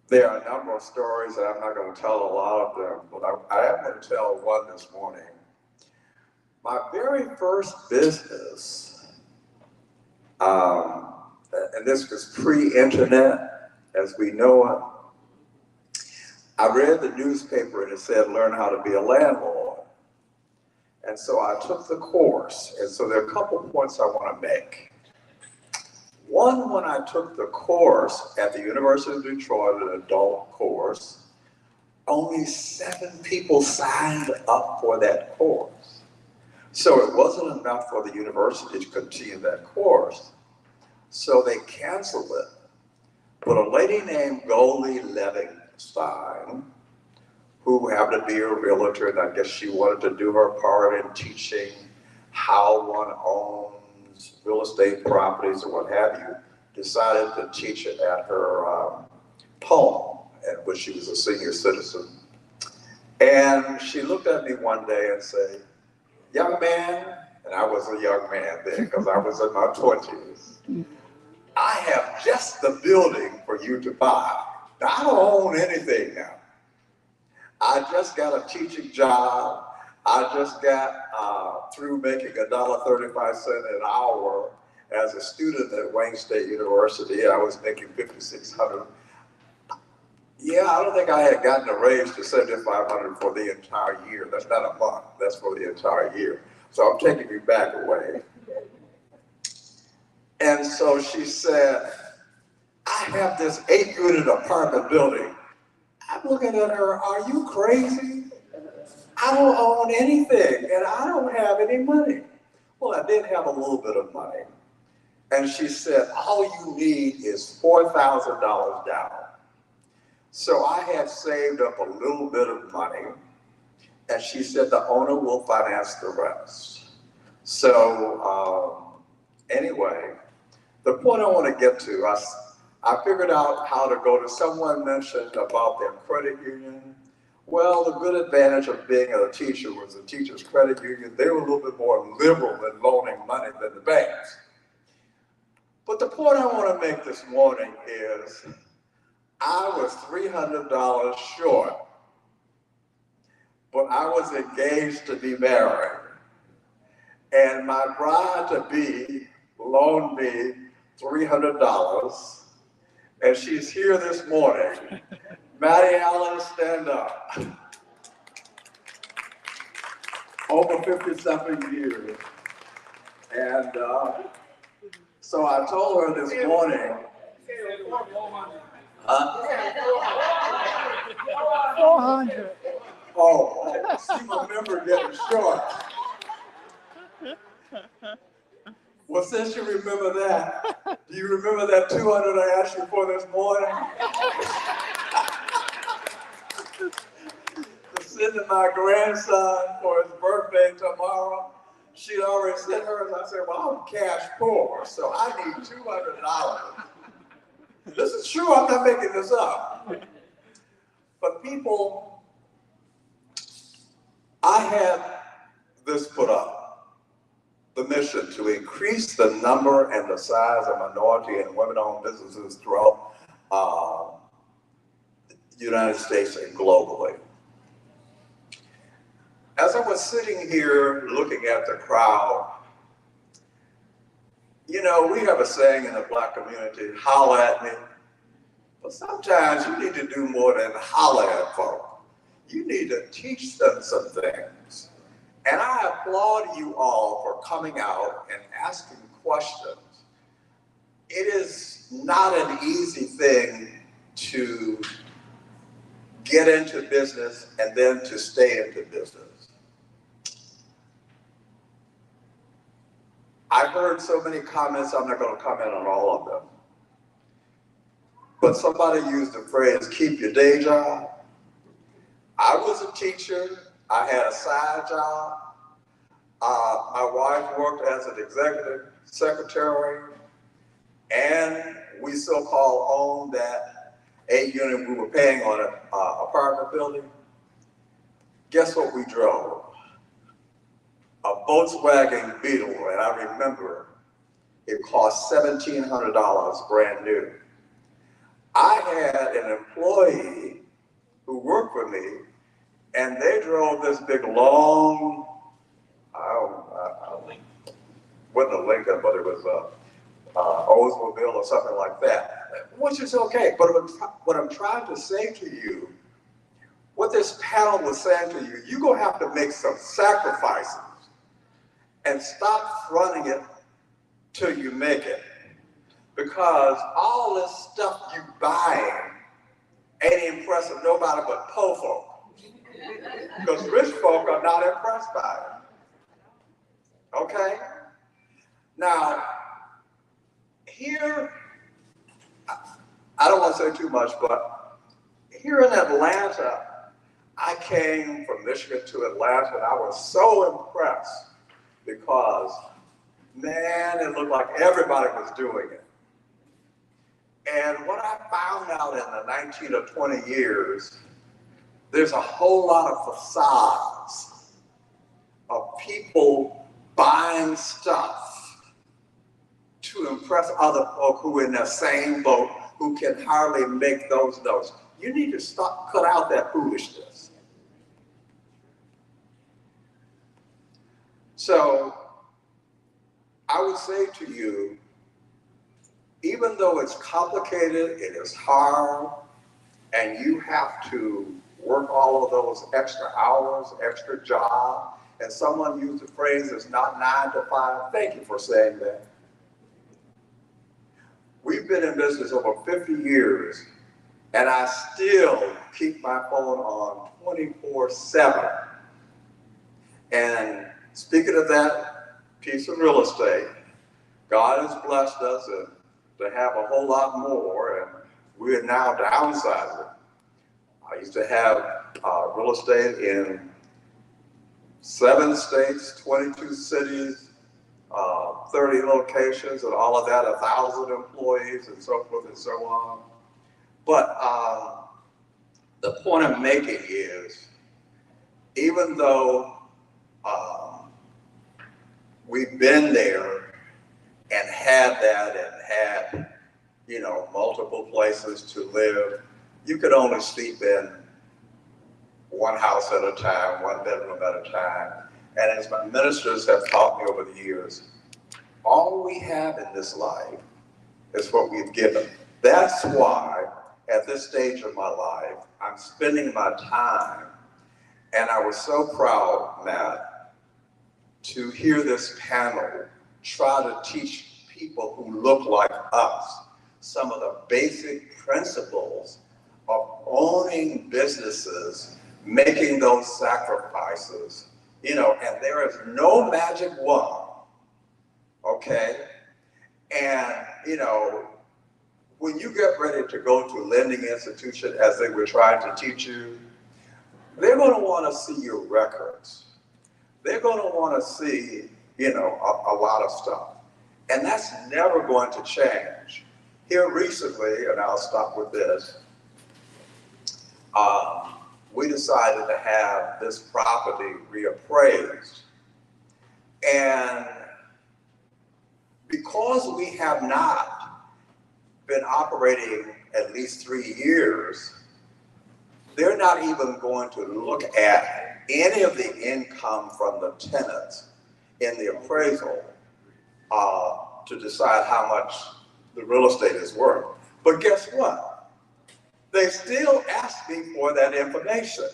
Speaker 12: There are a number of stories, and I'm not going to tell a lot of them, but I am going to tell one this morning. My very first business, and this was pre-internet, as we know it. I read the newspaper and it said, learn how to be a landlord. And so I took the course. And so there are a couple points I want to make. One, when I took the course at the University of Detroit, an adult course, only 7 people signed up for that course. So it wasn't enough for the university to continue that course. So they canceled it. But a lady named Goldie Levenstein, who happened to be a realtor, and I guess she wanted to do her part in teaching how one owns real estate properties or what have you, decided to teach it at her home, when she was a senior citizen. And she looked at me one day and said, young man, and I was a young man then because I was in my 20s, I have just the building for you to buy. Now, I don't own anything now. I just got a teaching job. I just got through making $1.35 an hour as a student at Wayne State University, and I was making $5,600. Yeah, I don't think I had gotten a raise to $7,500 for the entire year. That's not a month, that's for the entire year. So I'm taking you back away. And so she said, I have this 8-unit apartment building. I'm looking at her, are you crazy? I don't own anything and I don't have any money. Well, I did have a little bit of money. And she said, all you need is $4,000 down. So I had saved up a little bit of money, and she said the owner will finance the rest. So anyway, the point I want to get to, I figured out how to go to, someone mentioned about their credit union. Well, the good advantage of being a teacher was the teacher's credit union. They were a little bit more liberal in loaning money than the banks. But the point I want to make this morning is I was $300 short, but I was engaged to be married. And my bride-to-be loaned me $300, and she's here this morning. Maddie Allen, stand up. Over 50-something years. And So I told her this morning,
Speaker 13: 400.
Speaker 12: oh, she remembered getting short. Well, since you remember that, do you remember that 200 I asked you for this morning? To send to my grandson for his birthday tomorrow. She'd already sent hers. I said, well, I'm cash poor, so I need $200. This is true, I'm not making this up. But people, I had this put up, the mission to increase the number and the size of minority and women-owned businesses throughout the United States and globally. As I was sitting here looking at the crowd, you know, we have a saying in the Black community, holler at me. But sometimes you need to do more than holler at folk. You need to teach them some things. And I applaud you all for coming out and asking questions. It is not an easy thing to get into business and then to stay into business. I heard so many comments, I'm not going to comment on all of them. But somebody used the phrase, keep your day job. I was a teacher. I had a side job. My wife worked as an executive secretary, and we so-called owned that 8-unit we were paying on an apartment building. Guess what we drove? A Volkswagen Beetle, and I remember it cost $1,700 brand new. I had an employee who worked for me, and they drove this big long, wasn't a Lincoln, but it was a Oldsmobile or something like that, which is okay. But what I'm trying to say to you, what this panel was saying to you, you're gonna have to make some sacrifices and stop fronting it till you make it. Because all this stuff you buying ain't impressing nobody but poor folk. Because rich folk are not impressed by it. Okay? Now, here, I don't want to say too much, but here in Atlanta, I came from Michigan to Atlanta and I was so impressed because, man, it looked like everybody was doing it. And what I found out in the 19 or 20 years, there's a whole lot of facades of people buying stuff to impress other folk who are in the same boat, who can hardly make those notes. You need to stop, cut out that foolishness. So I would say to you, even though it's complicated, it is hard, and you have to work all of those extra hours, extra job, and someone used the phrase, it's not 9 to 5. Thank you for saying that. We've been in business over 50 years, and I still keep my phone on 24/7. And speaking of that piece of real estate, God has blessed us to have a whole lot more, and we are now downsizing. I used to have real estate in 7 states, 22 cities, 30 locations, and all of that, 1,000 employees, and so forth and so on. But the point I'm making is, even though we've been there and had that and had, you know, multiple places to live, you could only sleep in one house at a time, one bedroom at a time. And as my ministers have taught me over the years, all we have in this life is what we've given. That's why at this stage of my life, I'm spending my time, and I was so proud, Matt, to hear this panel try to teach people who look like us some of the basic principles of owning businesses, making those sacrifices, you know, and there is no magic wand, okay? And, you know, when you get ready to go to a lending institution, as they were trying to teach you, they're going to want to see your records. They're going to want to see, you know, a lot of stuff. And that's never going to change. Here recently, and I'll stop with this, we decided to have this property reappraised. And because we have not been operating at least 3 years, they're not even going to look at any of the income from the tenants in the appraisal to decide how much the real estate is worth. But guess what? They still ask me for that information.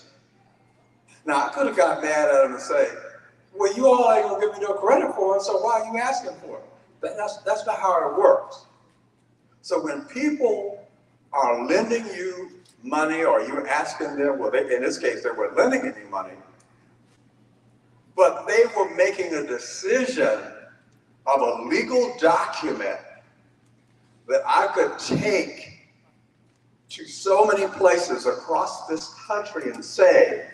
Speaker 12: Now, I could have got mad at them and say, well, you all ain't gonna give me no credit for it, so why are you asking for it? But that's not how it works. So when people are lending you money or you're asking them, well, in this case, they weren't lending any money, but they were making a decision of a legal document that I could take to so many places across this country and say,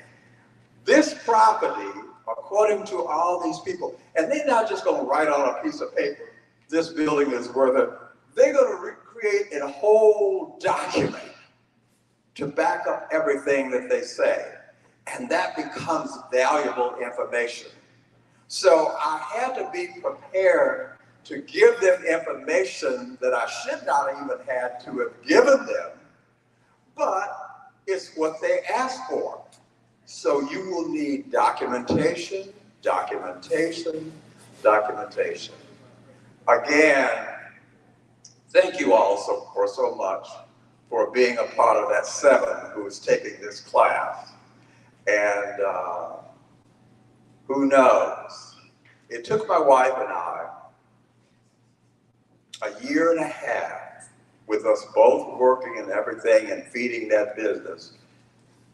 Speaker 12: this property, according to all these people, and they're not just gonna write on a piece of paper, this building is worth it. They're gonna recreate a whole document to back up everything that they say. And that becomes valuable information. So I had to be prepared to give them information that I should not even have to have given them, but it's what they asked for. So you will need documentation, documentation, documentation. Again, thank you all so much for being a part of that 7 who is taking this class. And who knows? It took my wife and I a 1.5 years with us both working and everything and feeding that business.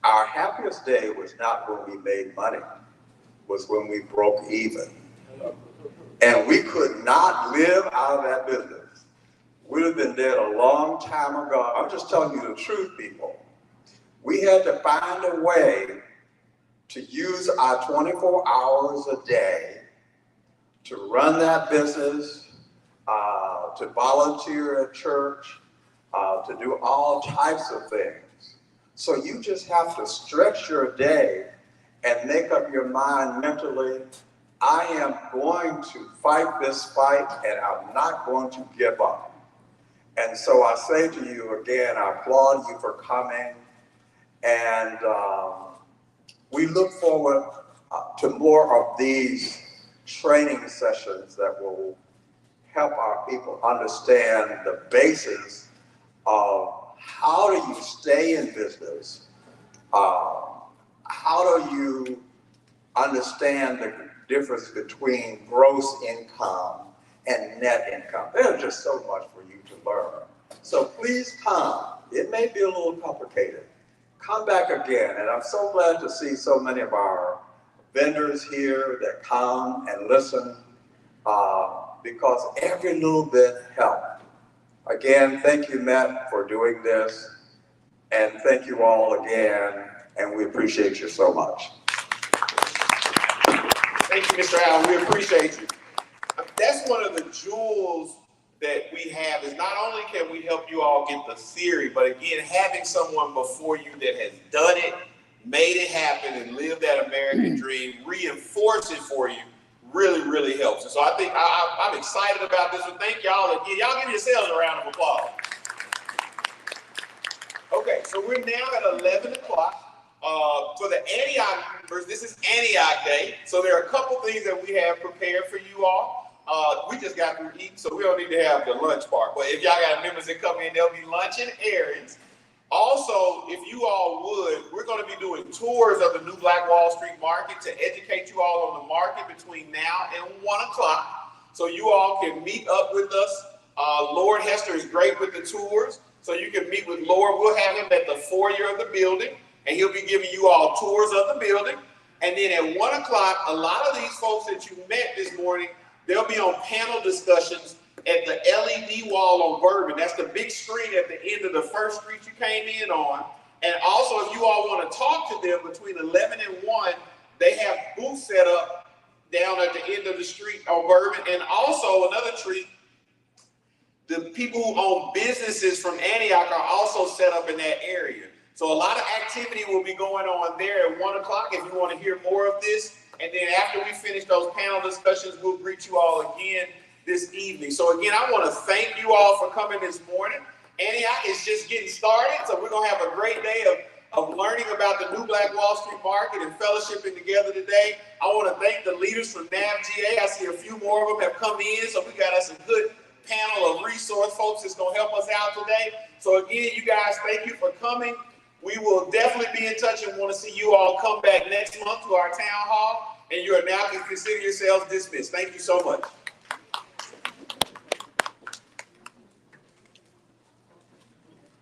Speaker 12: Our happiest day was not when we made money, was when we broke even. And we could not live out of that business. We'd have been dead a long time ago. I'm just telling you the truth, people. We had to find a way to use our 24 hours a day to run that business, to volunteer at church, to do all types of things. So you just have to stretch your day and make up your mind mentally, I am going to fight this fight and I'm not going to give up. And so I say to you again, I applaud you for coming, and we look forward to more of these training sessions that will help our people understand the basis of how do you stay in business, how do you understand the difference between gross income and net income. There's just so much for you to learn. So please come. It may be a little complicated. Come back again, and I'm so glad to see so many of our vendors here that come and listen, because every little bit helps. Again, thank you, Matt, for doing this, and thank you all again, and we appreciate you so much.
Speaker 1: Thank you, Mr. Allen. We appreciate you. That's one of the jewels that we have, is not only can we help you all get the theory, but again, having someone before you that has done it, made it happen, and lived that American dream, reinforce it for you, really, really helps. And so I think I'm excited about this. So thank y'all again. Y'all give yourselves a round of applause. Okay, so we're now at 11 o'clock. For the Antioch members, this is Antioch Day. So there are a couple things that we have prepared for you all. We just got through eating, so we don't need to have the lunch part. But if y'all got members that come in, there'll be lunch and errands. Also, if you all would, we're going to be doing tours of the new Black Wall Street Market to educate you all on the market between now and 1 o'clock. so you all can meet up with us. Lord Hester is great with the tours, so you can meet with Lord. We'll have him at the foyer of the building, and he'll be giving you all tours of the building. And then at 1 o'clock, a lot of these folks that you met this morning, they'll be on panel discussions at the LED wall on Bourbon. That's the big screen at the end of the first street you came in on. And also, if you all want to talk to them between 11 and 1, they have booths set up down at the end of the street on Bourbon. And also, another treat, the people who own businesses from Antioch are also set up in that area. So a lot of activity will be going on there at 1 o'clock if you want to hear more of this. And then after we finish those panel discussions, we'll greet you all again this evening. So again, I want to thank you all for coming this morning. Antioch is just getting started, so we're going to have a great day of learning about the new Black Wall Street Market and fellowshipping together today. I want to thank the leaders from NBWSM. I see a few more of them have come in, so we got us a good panel of resource folks that's going to help us out today. So again, you guys, thank you for coming. We will definitely be in touch and want to see you all come back next month to our town hall. And you are now consider yourselves dismissed. Thank you so much.